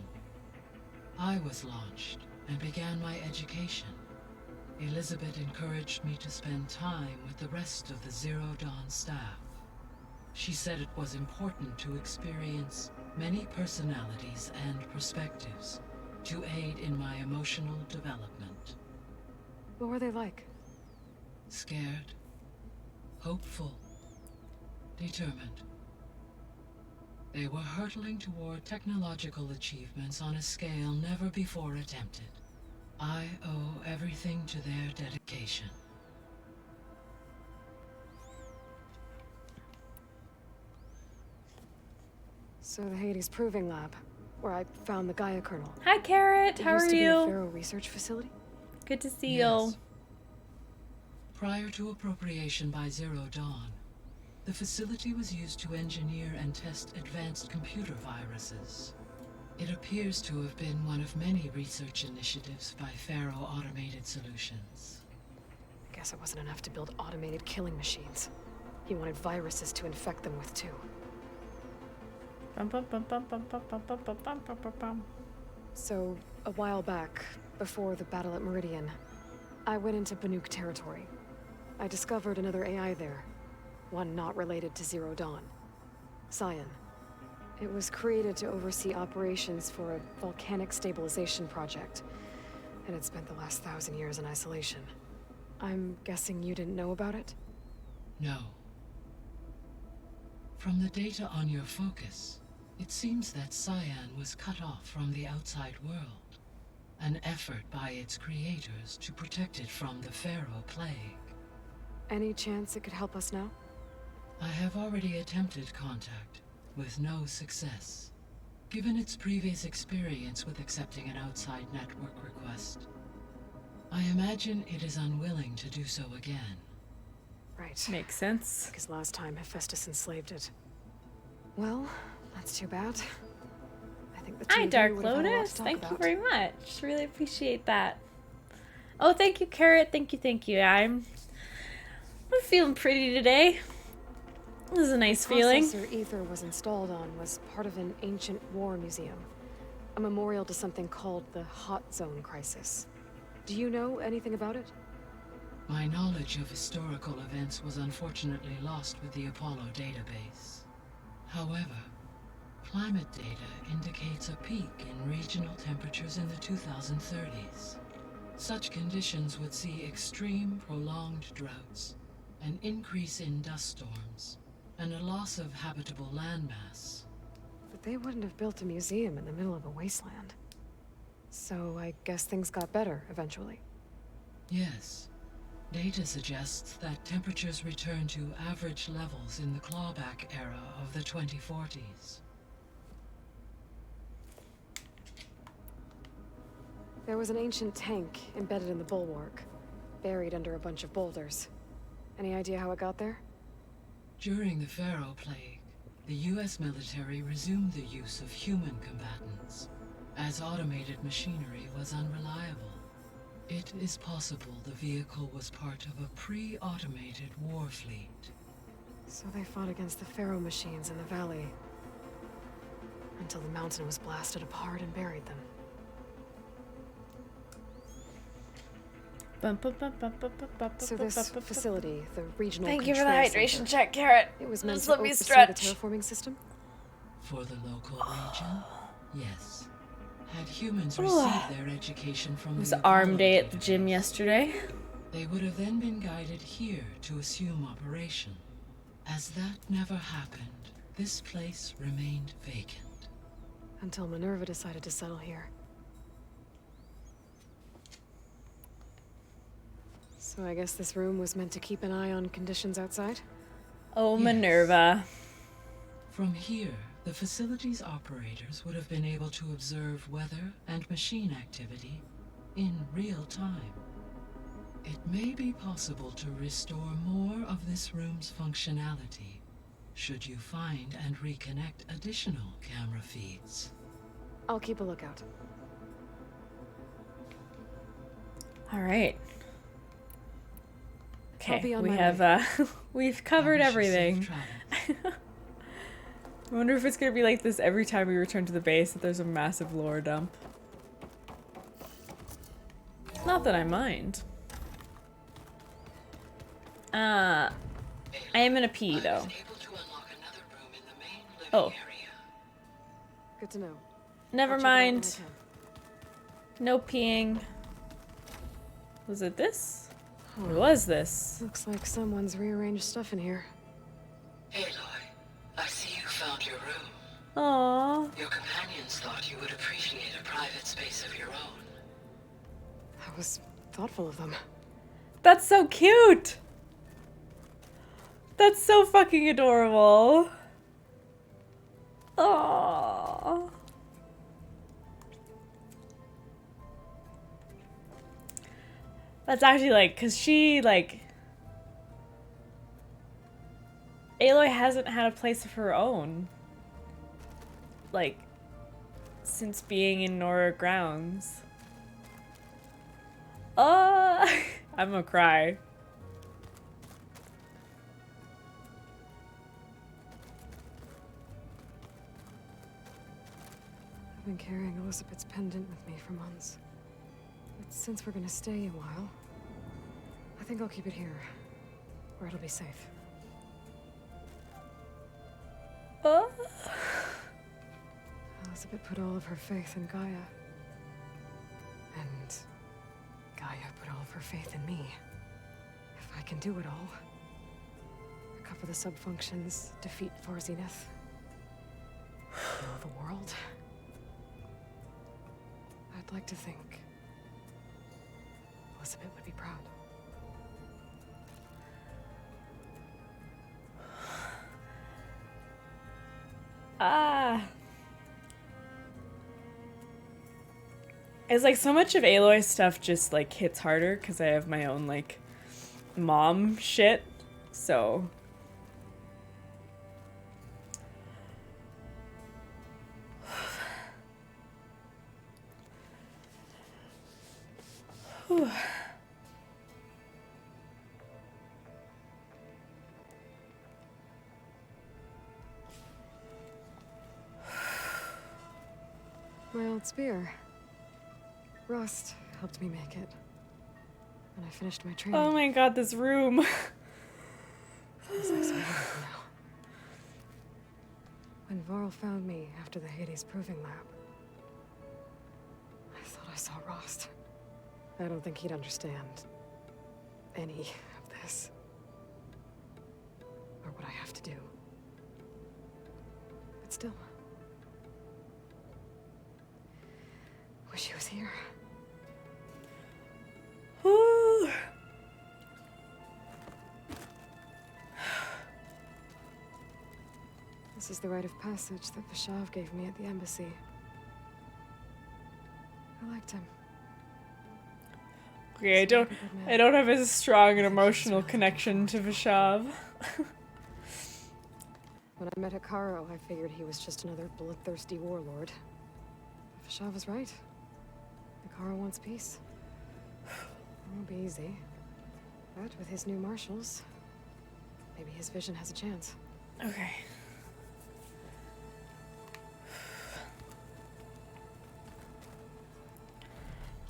[SPEAKER 12] I was launched and began my education. Elizabeth encouraged me to spend time with the rest of the Zero Dawn staff. She said it was important to experience many personalities and perspectives to aid in my emotional development.
[SPEAKER 2] What were they like?
[SPEAKER 12] Scared, hopeful, determined. They were hurtling toward technological achievements on a scale never before attempted. I owe everything to their dedication.
[SPEAKER 2] So the Hades Proving Lab, where I found the Gaia kernel.
[SPEAKER 1] Hi, Carrot.
[SPEAKER 2] It
[SPEAKER 1] How
[SPEAKER 2] used
[SPEAKER 1] are
[SPEAKER 2] to be a
[SPEAKER 1] you?
[SPEAKER 2] Pharaoh research facility.
[SPEAKER 1] Good to see
[SPEAKER 12] Yes.
[SPEAKER 1] you.
[SPEAKER 12] Prior to appropriation by Zero Dawn, the facility was used to engineer and test advanced computer viruses. It appears to have been one of many research initiatives by Pharaoh Automated Solutions.
[SPEAKER 2] Guess it wasn't enough to build automated killing machines. He wanted viruses to infect them with too.
[SPEAKER 1] Bum, bum, bum, bum, bum, bum, bum, bum, bum, bum, bum, bum, bum.
[SPEAKER 2] So, a while back, before the battle at Meridian, I went into Banuk territory. I discovered another AI there, one not related to Zero Dawn. Scion. It was created to oversee operations for a volcanic stabilization project, and it spent the last 1,000 years in isolation. I'm guessing you didn't know about it?
[SPEAKER 15] No. From the data on your focus, it seems that Cyan was cut off from the outside world. An effort by its creators to protect it from the Pharaoh Plague.
[SPEAKER 2] Any chance it could help us now?
[SPEAKER 15] I have already attempted contact, with no success. Given its previous experience with accepting an outside network request, I imagine it is unwilling to do so again.
[SPEAKER 2] Right.
[SPEAKER 1] Makes sense.
[SPEAKER 2] Because last time Hephaestus enslaved it. Well, that's too bad. I think the two
[SPEAKER 1] Hi,
[SPEAKER 2] of you
[SPEAKER 1] Dark
[SPEAKER 2] would have had a lot
[SPEAKER 1] Lotus.
[SPEAKER 2] to talk
[SPEAKER 1] Thank you
[SPEAKER 2] about.
[SPEAKER 1] very much. Really appreciate that. Oh, thank you, Carrot. Thank you, thank you. I'm feeling pretty today. This is a nice feeling.
[SPEAKER 2] The processor Ether was installed on was part of an ancient war museum. A memorial to something called the Hot Zone Crisis. Do you know anything about it?
[SPEAKER 15] My knowledge of historical events was unfortunately lost with the Apollo database. However, climate data indicates a peak in regional temperatures in the 2030s. Such conditions would see extreme, prolonged droughts, an increase in dust storms, and a loss of habitable landmass.
[SPEAKER 2] But they wouldn't have built a museum in the middle of a wasteland. So I guess things got better eventually.
[SPEAKER 15] Yes. Data suggests that temperatures return to average levels in the clawback era of the 2040s.
[SPEAKER 2] There was an ancient tank embedded in the bulwark, buried under a bunch of boulders. Any idea how it got there?
[SPEAKER 15] During the Pharaoh Plague, the US military resumed the use of human combatants, as automated machinery was unreliable. It is possible the vehicle was part of a pre-automated war fleet.
[SPEAKER 2] So they fought against the Pharaoh machines in the valley, until the mountain was blasted apart and buried them. So this facility, the regional
[SPEAKER 1] Thank you for the
[SPEAKER 2] control
[SPEAKER 1] hydration
[SPEAKER 2] center,
[SPEAKER 1] check, Carrot.
[SPEAKER 2] it was meant
[SPEAKER 1] Just
[SPEAKER 2] to
[SPEAKER 1] let me
[SPEAKER 2] oversee
[SPEAKER 1] stretch.
[SPEAKER 2] the terraforming system?
[SPEAKER 15] For the local region, yes. Had humans received their education from
[SPEAKER 1] It was
[SPEAKER 15] the
[SPEAKER 1] arm
[SPEAKER 15] Apollo
[SPEAKER 1] day at the
[SPEAKER 15] database,
[SPEAKER 1] gym yesterday.
[SPEAKER 15] they would have then been guided here to assume operation. As that never happened, this place remained vacant.
[SPEAKER 2] Until Minerva decided to settle here. So I guess this room was meant to keep an eye on conditions outside?
[SPEAKER 1] Oh,
[SPEAKER 15] Yes.
[SPEAKER 1] Minerva.
[SPEAKER 15] From here, the facility's operators would have been able to observe weather and machine activity in real time. It may be possible to restore more of this room's functionality, should you find and reconnect additional camera feeds.
[SPEAKER 2] I'll keep a lookout.
[SPEAKER 1] All right.
[SPEAKER 2] I'll be
[SPEAKER 1] Okay,
[SPEAKER 2] on
[SPEAKER 1] we
[SPEAKER 2] my
[SPEAKER 1] have
[SPEAKER 2] way.
[SPEAKER 1] we've covered
[SPEAKER 15] I wish you safe
[SPEAKER 1] everything.
[SPEAKER 15] travel.
[SPEAKER 1] I wonder if it's gonna be like this every time we return to the base, that there's a massive lore dump. Not that I mind. I am gonna pee though. Oh,
[SPEAKER 2] Good to know.
[SPEAKER 1] never
[SPEAKER 2] I'll check it out when I
[SPEAKER 1] mind.
[SPEAKER 2] can.
[SPEAKER 1] No peeing. Was it this? What was this?
[SPEAKER 2] Looks like someone's rearranged stuff in here.
[SPEAKER 12] Aloy, I see you found your room.
[SPEAKER 1] Aww.
[SPEAKER 12] Your companions thought you would appreciate a private space of your own.
[SPEAKER 2] That was thoughtful of them.
[SPEAKER 1] That's so cute. That's so fucking adorable. Aww. That's actually like, cause she like, Aloy hasn't had a place of her own, like, since being in Nora Grounds. I'm gonna cry.
[SPEAKER 2] I've been carrying Elizabeth's pendant with me for months. But since we're gonna stay a while, I think I'll keep it here, where it'll be safe. Elizabeth put all of her faith in Gaia. And Gaia put all of her faith in me. can do it all. Recover the sub-functions, defeat Far Zenith. Heal the world. I'd like to think Elizabeth would be proud.
[SPEAKER 1] It's like so much of Aloy's stuff just like hits harder because I have my own like mom shit, so Whew.
[SPEAKER 2] My old spear. Rust helped me make it. And I finished my training.
[SPEAKER 1] Oh my god, this room.
[SPEAKER 2] It's like some miracle now. When Varl found me after the Hades Proving Lab, I thought I saw Rost. I don't think he'd understand any of this. Or what I have to do. But still. Wish he was here.
[SPEAKER 1] Ooh.
[SPEAKER 2] This is the rite of passage that Vashav gave me at the embassy. I liked him.
[SPEAKER 1] Okay, I don't have as strong an emotional connection to Vashav.
[SPEAKER 2] When I met Hekarro, I figured he was just another bloodthirsty warlord. But Vashav was right. Hekarro wants peace. It won't be easy. But with his new marshals, maybe his vision has a chance.
[SPEAKER 1] Okay.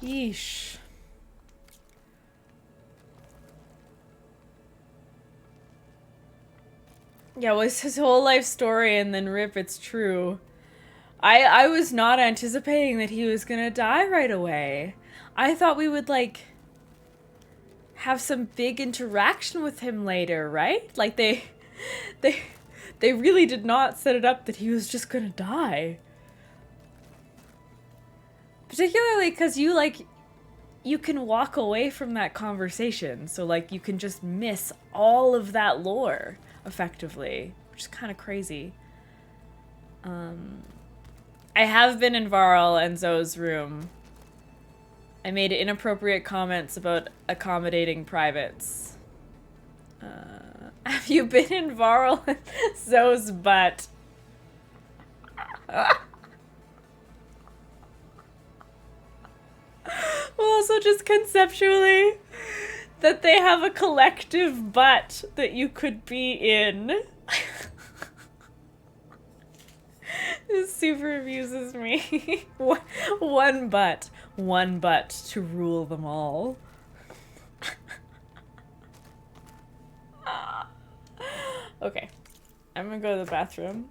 [SPEAKER 1] Yeesh. Yeah, well, it's his whole life story, and then rip, it's true. I was not anticipating that he was gonna die right away. I thought we would, like, have some big interaction with him later, right? Like, they really did not set it up that he was just gonna die. Particularly because you can walk away from that conversation, so, like, you can just miss all of that lore, effectively, which is kind of crazy. I have been in Varl and Zoe's room. I made inappropriate comments about accommodating privates. Have you been in Varl and Zoe's butt? Well, also just conceptually, that they have a collective butt that you could be in. This super amuses me. One butt to rule them all. Okay, I'm gonna go to the bathroom.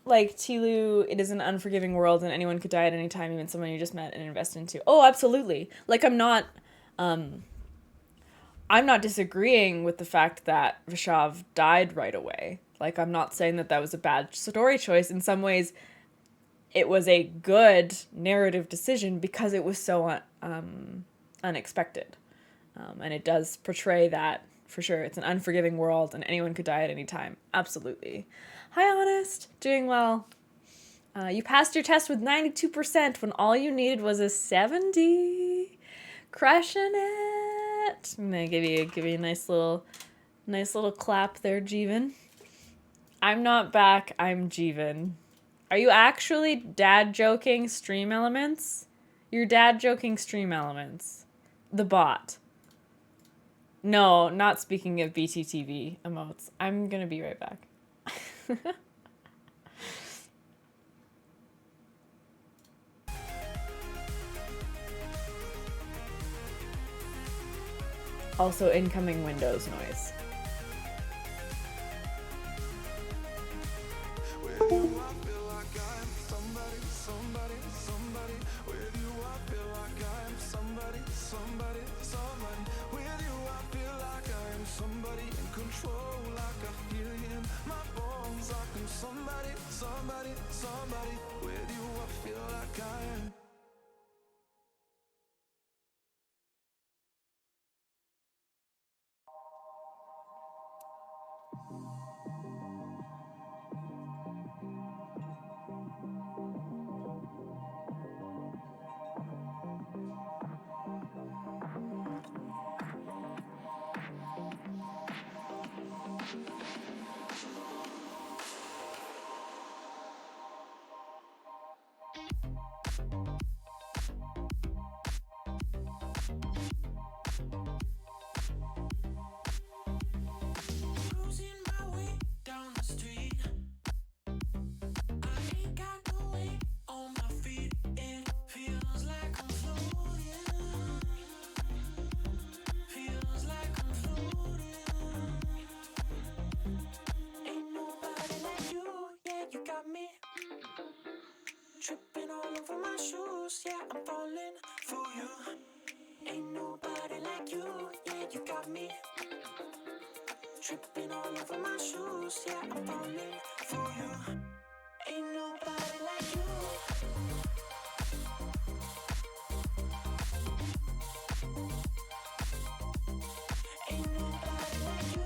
[SPEAKER 1] Like, Tilu, it is an unforgiving world and anyone could die at any time, even someone you just met and invested into. Oh, absolutely. Like, I'm not disagreeing with the fact that Vashav died right away. Like, I'm not saying that that was a bad story choice. In some ways, it was a good narrative decision because it was so unexpected. And it does portray that, for sure. It's an unforgiving world and anyone could die at any time. Absolutely. Hi, Honest. Doing well. You passed your test with 92% when all you needed was a 70. Crushing it. I'm gonna give you a nice little clap there, Jeevan. I'm not back. I'm Jeevan. Are you actually dad joking Stream Elements? You're dad joking Stream Elements. The bot. No, not speaking of BTTV emotes. I'm gonna be right back. Also, incoming Windows noise.
[SPEAKER 16] Somebody, with you I feel like I'm somebody. shoes, yeah, I'm falling for you. Ain't nobody like you, yeah, you got me. Tripping all over my shoes, yeah, I'm falling for you. Ain't nobody like you. Ain't nobody like you.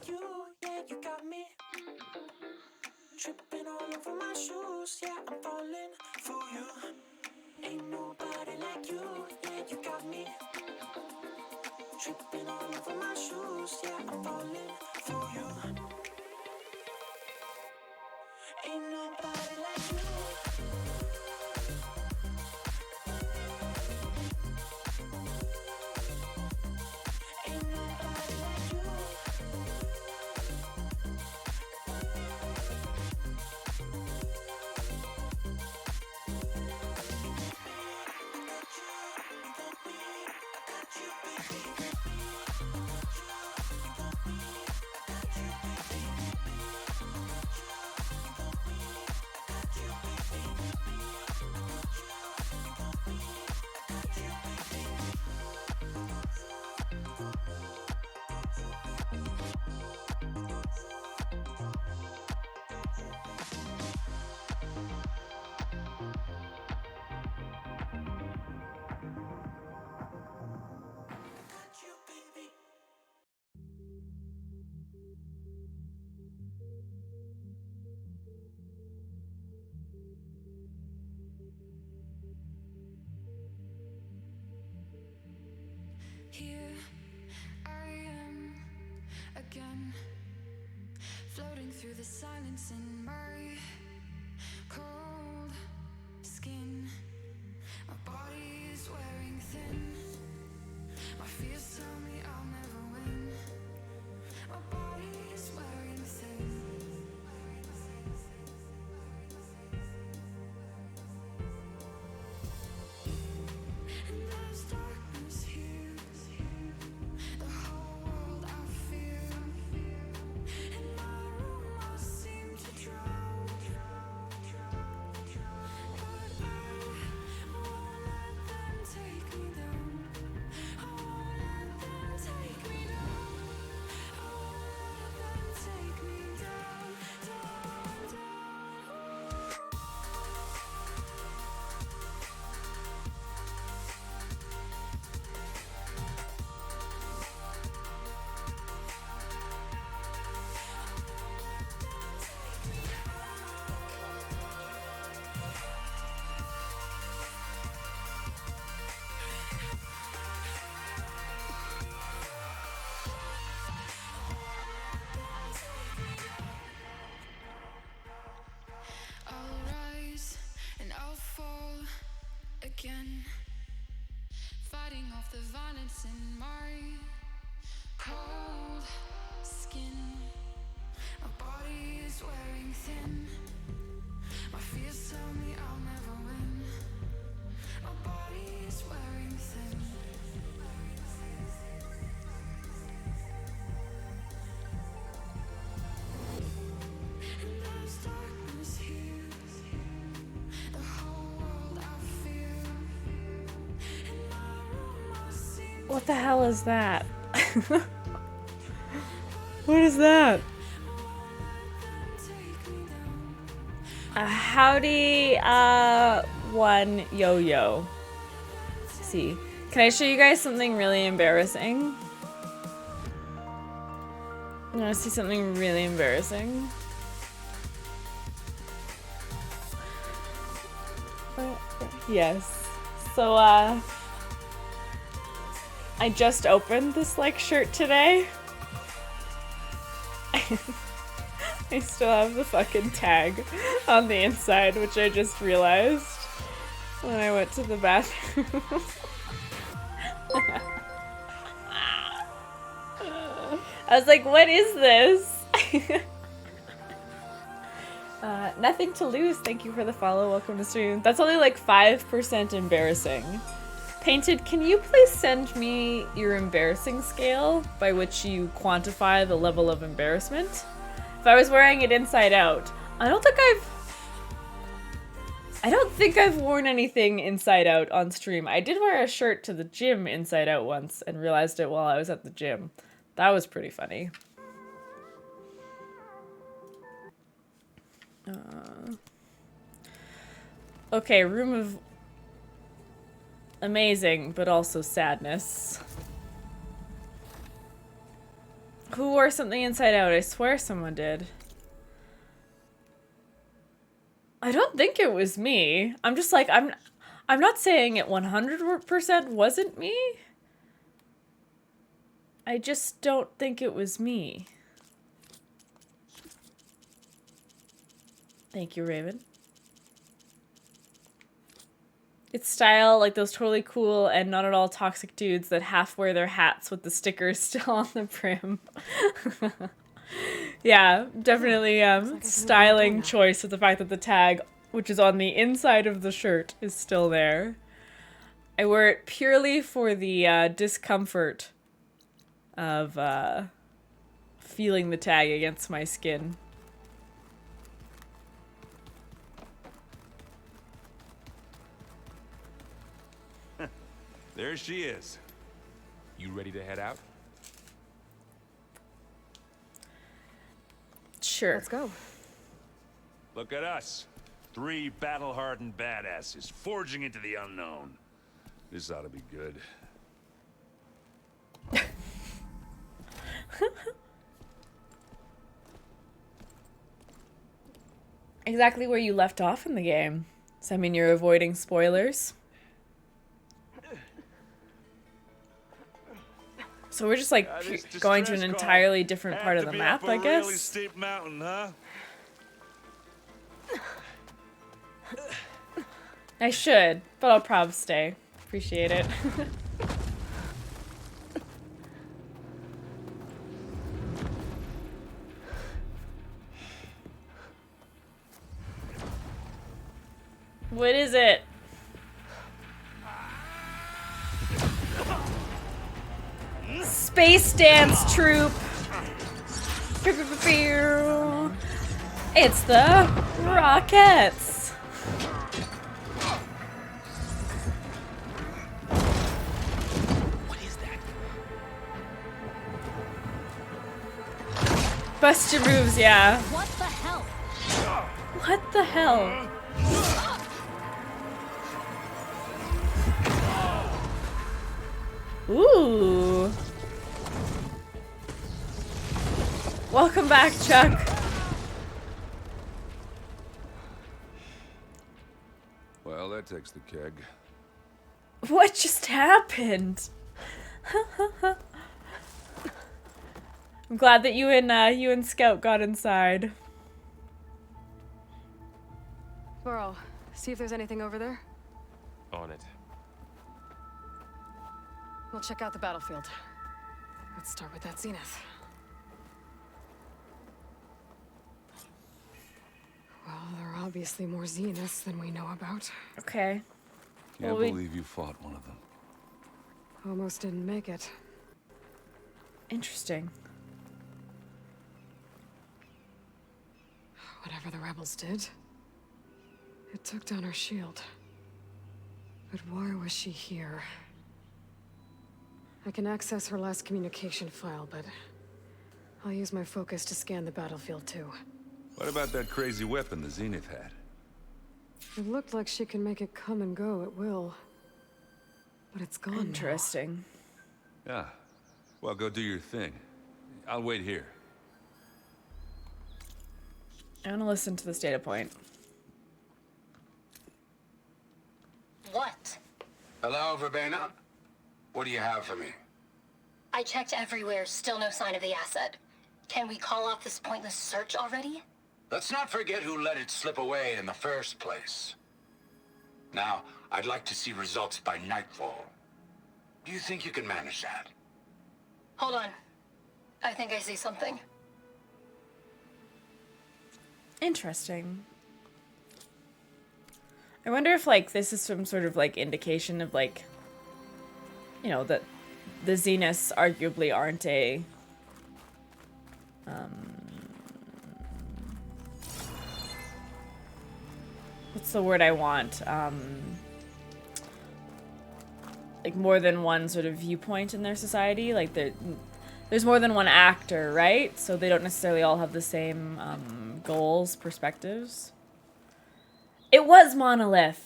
[SPEAKER 16] You, yeah, you got me. Tripping all over my shoes, yeah, I'm falling for you. Ain't nobody like you, yeah, you got me. Tripping all over my shoes, yeah, I'm falling for you. Ain't nobody like you.
[SPEAKER 17] Here I am again, floating through the silence in my cold skin. My body is wearing thin. My fears tell me I'll never win. My body is wearing thin. And there's darkness here. The whole world I fear. In my room I seem to drown. But I won't let them take me down. I won't let them take me down. I won't let them take me down, down, down. I'll rise and I'll fall again, fighting off the violence in my cold skin. My body is wearing thin. My fears tell me I'll never win. My body is wearing thin. And there's darkness here. The whole world I fear. In my room I seem
[SPEAKER 1] What the hell is that? What is that? Howdy, one yo-yo. Let's see. Can I show you guys something really embarrassing? I want to see something really embarrassing. Yes. So, I just opened this, like, shirt today. I still have the fucking tag on the inside, which I just realized when I went to the bathroom. I was like, what is this? Nothing to lose. Thank you for the follow. Welcome to stream. That's only like 5% embarrassing. Painted, can you please send me your embarrassing scale by which you quantify the level of embarrassment? If I was wearing it inside out, I don't think I've worn anything inside out on stream. I did wear a shirt to the gym inside out once and realized it while I was at the gym. That was pretty funny. Okay, room of amazing, but also sadness. Who wore something inside out? I swear someone did. I don't think it was me. I'm just like, I'm not saying it 100% wasn't me. I just don't think it was me. Thank you, Raven. It's style, like those totally cool and not at all toxic dudes that half wear their hats with the stickers still on the brim. Yeah, definitely styling choice with the fact that the tag, which is on the inside of the shirt, is still there. I wear it purely for the discomfort of feeling the tag against my skin.
[SPEAKER 9] There she is.
[SPEAKER 8] You ready to head out?
[SPEAKER 1] Sure.
[SPEAKER 2] Let's go.
[SPEAKER 9] Look at us. 3 battle-hardened badasses forging into the unknown. This ought to be good.
[SPEAKER 1] Exactly where you left off in the game. So, I mean, you're avoiding spoilers. So we're just like going to an entirely different part of the map, I guess.
[SPEAKER 9] Really steep mountain, huh?
[SPEAKER 1] I should, but I'll probably stay. Appreciate it. What is it? Space Dance Troupe. It's the Rockettes.
[SPEAKER 7] What is that?
[SPEAKER 1] Bust your moves, yeah.
[SPEAKER 4] What the hell?
[SPEAKER 1] What the hell? Ooh. Welcome back, Chuck.
[SPEAKER 9] Well, that takes the keg.
[SPEAKER 1] What just happened? I'm glad that you and Scout got inside.
[SPEAKER 2] Varl, see if there's anything over there.
[SPEAKER 8] On it.
[SPEAKER 2] We'll check out the battlefield. Let's start with that Zenith. Well, there are obviously more Zeniths than we know about.
[SPEAKER 1] Okay.
[SPEAKER 9] Can't believe you fought one of them.
[SPEAKER 2] Almost didn't make it.
[SPEAKER 1] Interesting.
[SPEAKER 2] Whatever the rebels did, it took down our shield. But why was she here? I can access her last communication file, but I'll use my focus to scan the battlefield too.
[SPEAKER 9] What about that crazy weapon the Zenith had?
[SPEAKER 2] It looked like she can make it come and go at will. But it's gone now.
[SPEAKER 1] Interesting.
[SPEAKER 9] Yeah. Well, go do your thing. I'll wait here.
[SPEAKER 1] I want to listen to this data point.
[SPEAKER 18] What?
[SPEAKER 19] Hello, Verbena? What do you have for me?
[SPEAKER 18] I checked everywhere, still no sign of the asset. Can we call off this pointless search already?
[SPEAKER 19] Let's not forget who let it slip away in the first place. Now, I'd like to see results by nightfall. Do you think you can manage that?
[SPEAKER 18] Hold on. I think I see something.
[SPEAKER 1] Interesting. I wonder if, like, this is some sort of, like, indication of, like, you know, that the Zeniths arguably aren't a, what's the word I want? Like, more than one sort of viewpoint in their society. Like, there's more than one actor, right? So they don't necessarily all have the same goals, perspectives. It was Monolith.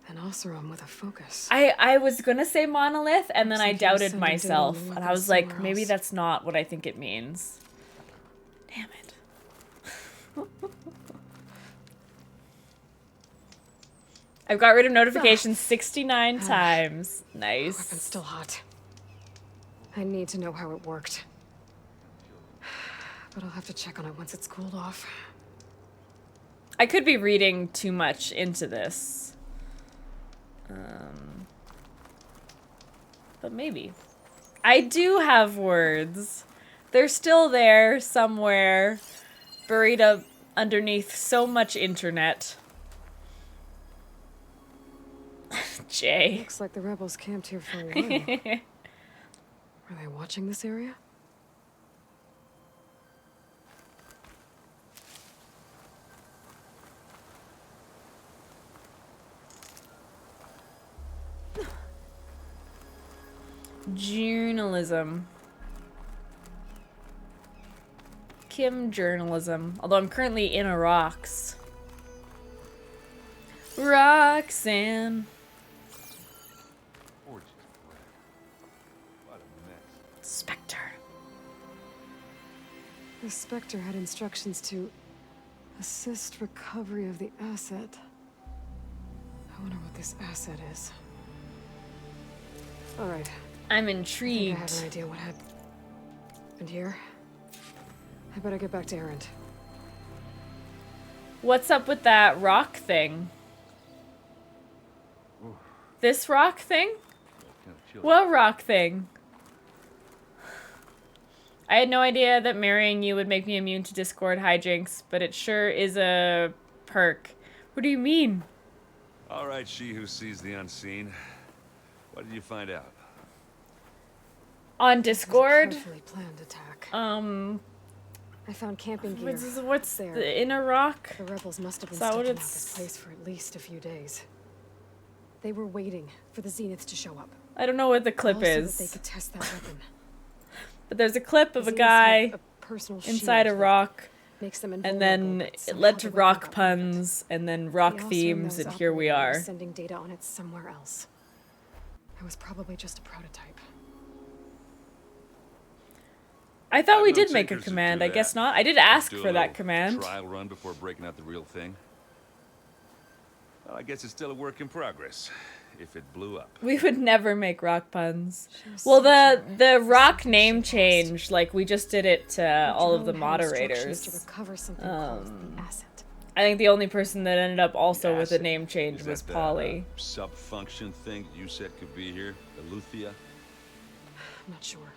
[SPEAKER 2] An Oseram with a focus.
[SPEAKER 1] I was gonna say Monolith, and then I
[SPEAKER 2] Looks like he was
[SPEAKER 1] doubted
[SPEAKER 2] sending
[SPEAKER 1] myself,
[SPEAKER 2] data
[SPEAKER 1] and I was like,
[SPEAKER 2] somewhere
[SPEAKER 1] maybe
[SPEAKER 2] else.
[SPEAKER 1] that's not what I think it means. Damn it. I've got rid of notifications 69 times. Nice.
[SPEAKER 2] Weapon's still hot. I need to know how it worked. But I'll have to check on it once it's cooled off.
[SPEAKER 1] I could be reading too much into this. But maybe. I do have words. They're still there somewhere, buried up underneath so much internet. Jay.
[SPEAKER 2] Looks like the rebels camped here for a while. Are they watching this area?
[SPEAKER 1] Journalism. Kim journalism. Although I'm currently in a rocks. Roxanne. Spectre.
[SPEAKER 2] The Spectre had instructions to assist recovery of the asset. I wonder what this asset is. All right.
[SPEAKER 1] I'm
[SPEAKER 2] I
[SPEAKER 1] intrigued.
[SPEAKER 2] have an idea what happened. And here? I better get back to Erend.
[SPEAKER 1] What's up with that rock thing? This rock thing? What rock thing? I had no idea that marrying you would make me immune to Discord hijinks, but it sure is a perk. What do you mean?
[SPEAKER 9] All right, she who sees the unseen. What did you find out?
[SPEAKER 1] On Discord?
[SPEAKER 2] Carefully planned attack. I found camping gear.
[SPEAKER 1] What's
[SPEAKER 2] there.
[SPEAKER 1] the inner rock?
[SPEAKER 2] The rebels must have been
[SPEAKER 1] Is that what
[SPEAKER 2] sticking out
[SPEAKER 1] it's-
[SPEAKER 2] this place for at least a few days. They were waiting for the Zeniths to show up.
[SPEAKER 1] I don't know what the clip
[SPEAKER 2] All so that
[SPEAKER 1] is.
[SPEAKER 2] they could test that weapon.
[SPEAKER 1] But there's a clip of a
[SPEAKER 2] Zeniths
[SPEAKER 1] guy
[SPEAKER 2] have a personal
[SPEAKER 1] inside a
[SPEAKER 2] shield that
[SPEAKER 1] rock,
[SPEAKER 2] makes them
[SPEAKER 1] and
[SPEAKER 2] invulnerable,
[SPEAKER 1] then
[SPEAKER 2] but
[SPEAKER 1] it
[SPEAKER 2] somehow
[SPEAKER 1] led
[SPEAKER 2] the
[SPEAKER 1] to
[SPEAKER 2] weapon
[SPEAKER 1] rock
[SPEAKER 2] got
[SPEAKER 1] puns, and then
[SPEAKER 2] The
[SPEAKER 1] rock
[SPEAKER 2] Oseram
[SPEAKER 1] themes,
[SPEAKER 2] that
[SPEAKER 1] and
[SPEAKER 2] was
[SPEAKER 1] here we
[SPEAKER 2] operating
[SPEAKER 1] are.
[SPEAKER 2] was sending data on it somewhere else. It was probably just a prototype.
[SPEAKER 1] I thought
[SPEAKER 9] I've
[SPEAKER 1] we
[SPEAKER 9] known
[SPEAKER 1] did make a
[SPEAKER 9] tinkers who
[SPEAKER 1] command.
[SPEAKER 9] do
[SPEAKER 1] I guess
[SPEAKER 9] that.
[SPEAKER 1] not. I did
[SPEAKER 9] Just
[SPEAKER 1] ask
[SPEAKER 9] do a
[SPEAKER 1] for that
[SPEAKER 9] little
[SPEAKER 1] command.
[SPEAKER 9] Trial run before breaking out the real thing. Well, I guess it's still a work in progress. If it blew up.
[SPEAKER 1] We would never make rock puns. Well, the rock name change, like we just did it to all of the
[SPEAKER 2] Drone had instructions
[SPEAKER 1] moderators.
[SPEAKER 2] to recover something called the asset.
[SPEAKER 1] I think the only person that ended up also with a
[SPEAKER 9] Asset.
[SPEAKER 1] name change
[SPEAKER 9] Is
[SPEAKER 1] was
[SPEAKER 9] that the,
[SPEAKER 1] Polly.
[SPEAKER 9] sub-function thing you said could be here? Eleuthia?
[SPEAKER 2] I'm not sure.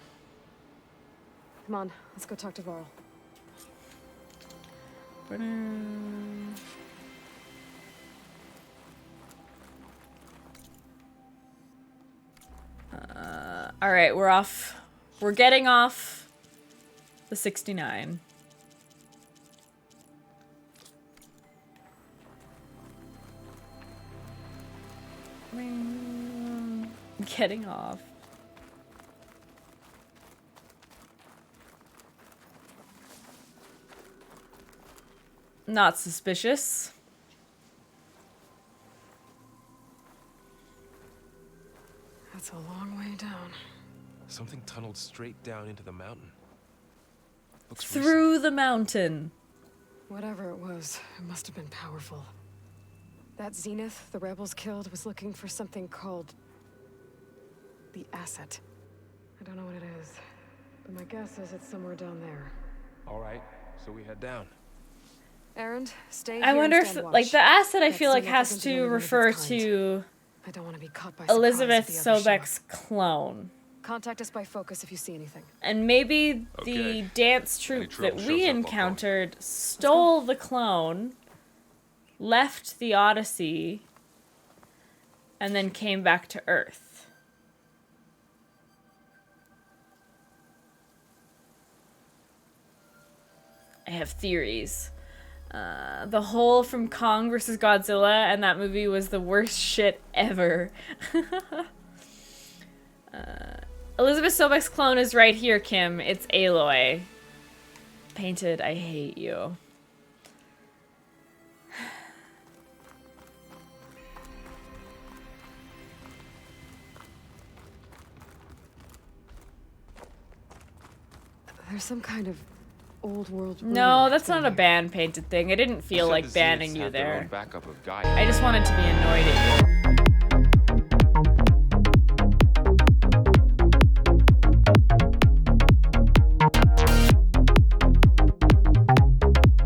[SPEAKER 2] Come on, let's go talk to Varl.
[SPEAKER 1] All right, we're off. We're getting off the 69. Getting off. Not suspicious.
[SPEAKER 2] That's a long way down.
[SPEAKER 8] Something tunneled straight down into the mountain. Looks
[SPEAKER 1] Through the mountain.
[SPEAKER 2] Whatever it was, it must have been powerful. That Zenith the rebels killed was looking for something called the Asset. I don't know what it is, but my guess is it's somewhere down there.
[SPEAKER 8] All right, so we head down.
[SPEAKER 2] Erend, stay here.
[SPEAKER 1] I wonder
[SPEAKER 2] and
[SPEAKER 1] if,
[SPEAKER 2] stand
[SPEAKER 1] like,
[SPEAKER 2] watch.
[SPEAKER 1] the asset I
[SPEAKER 2] That
[SPEAKER 1] feel like
[SPEAKER 2] Zenith
[SPEAKER 1] has
[SPEAKER 2] isn't the
[SPEAKER 1] to
[SPEAKER 2] only one of its
[SPEAKER 1] refer
[SPEAKER 2] kind.
[SPEAKER 1] to
[SPEAKER 2] I don't want to be caught by
[SPEAKER 1] Elizabeth
[SPEAKER 2] surprise with the other
[SPEAKER 1] Sobek's clone.
[SPEAKER 2] Contact us by focus if you see anything.
[SPEAKER 1] And maybe the
[SPEAKER 9] Okay.
[SPEAKER 1] dance troupe
[SPEAKER 9] trouble
[SPEAKER 1] that
[SPEAKER 9] shows
[SPEAKER 1] we
[SPEAKER 9] up, I'll call.
[SPEAKER 1] encountered stole the clone, left the Odyssey, and then came back to Earth. I have theories. The whole from Kong vs. Godzilla and that movie was the worst shit ever. Elizabeth Sobek's clone is right here, Kim. It's Aloy. Painted, I hate you.
[SPEAKER 2] There's some kind of old world.
[SPEAKER 1] No,
[SPEAKER 2] ruin
[SPEAKER 1] that's
[SPEAKER 2] down
[SPEAKER 1] not a
[SPEAKER 2] here.
[SPEAKER 1] band painted thing. I didn't feel
[SPEAKER 8] Said
[SPEAKER 1] like
[SPEAKER 8] the
[SPEAKER 1] banning
[SPEAKER 8] Zeniths
[SPEAKER 1] you
[SPEAKER 8] have their own
[SPEAKER 1] there.
[SPEAKER 8] backup of Gaia.
[SPEAKER 1] I just wanted to be annoyed at you.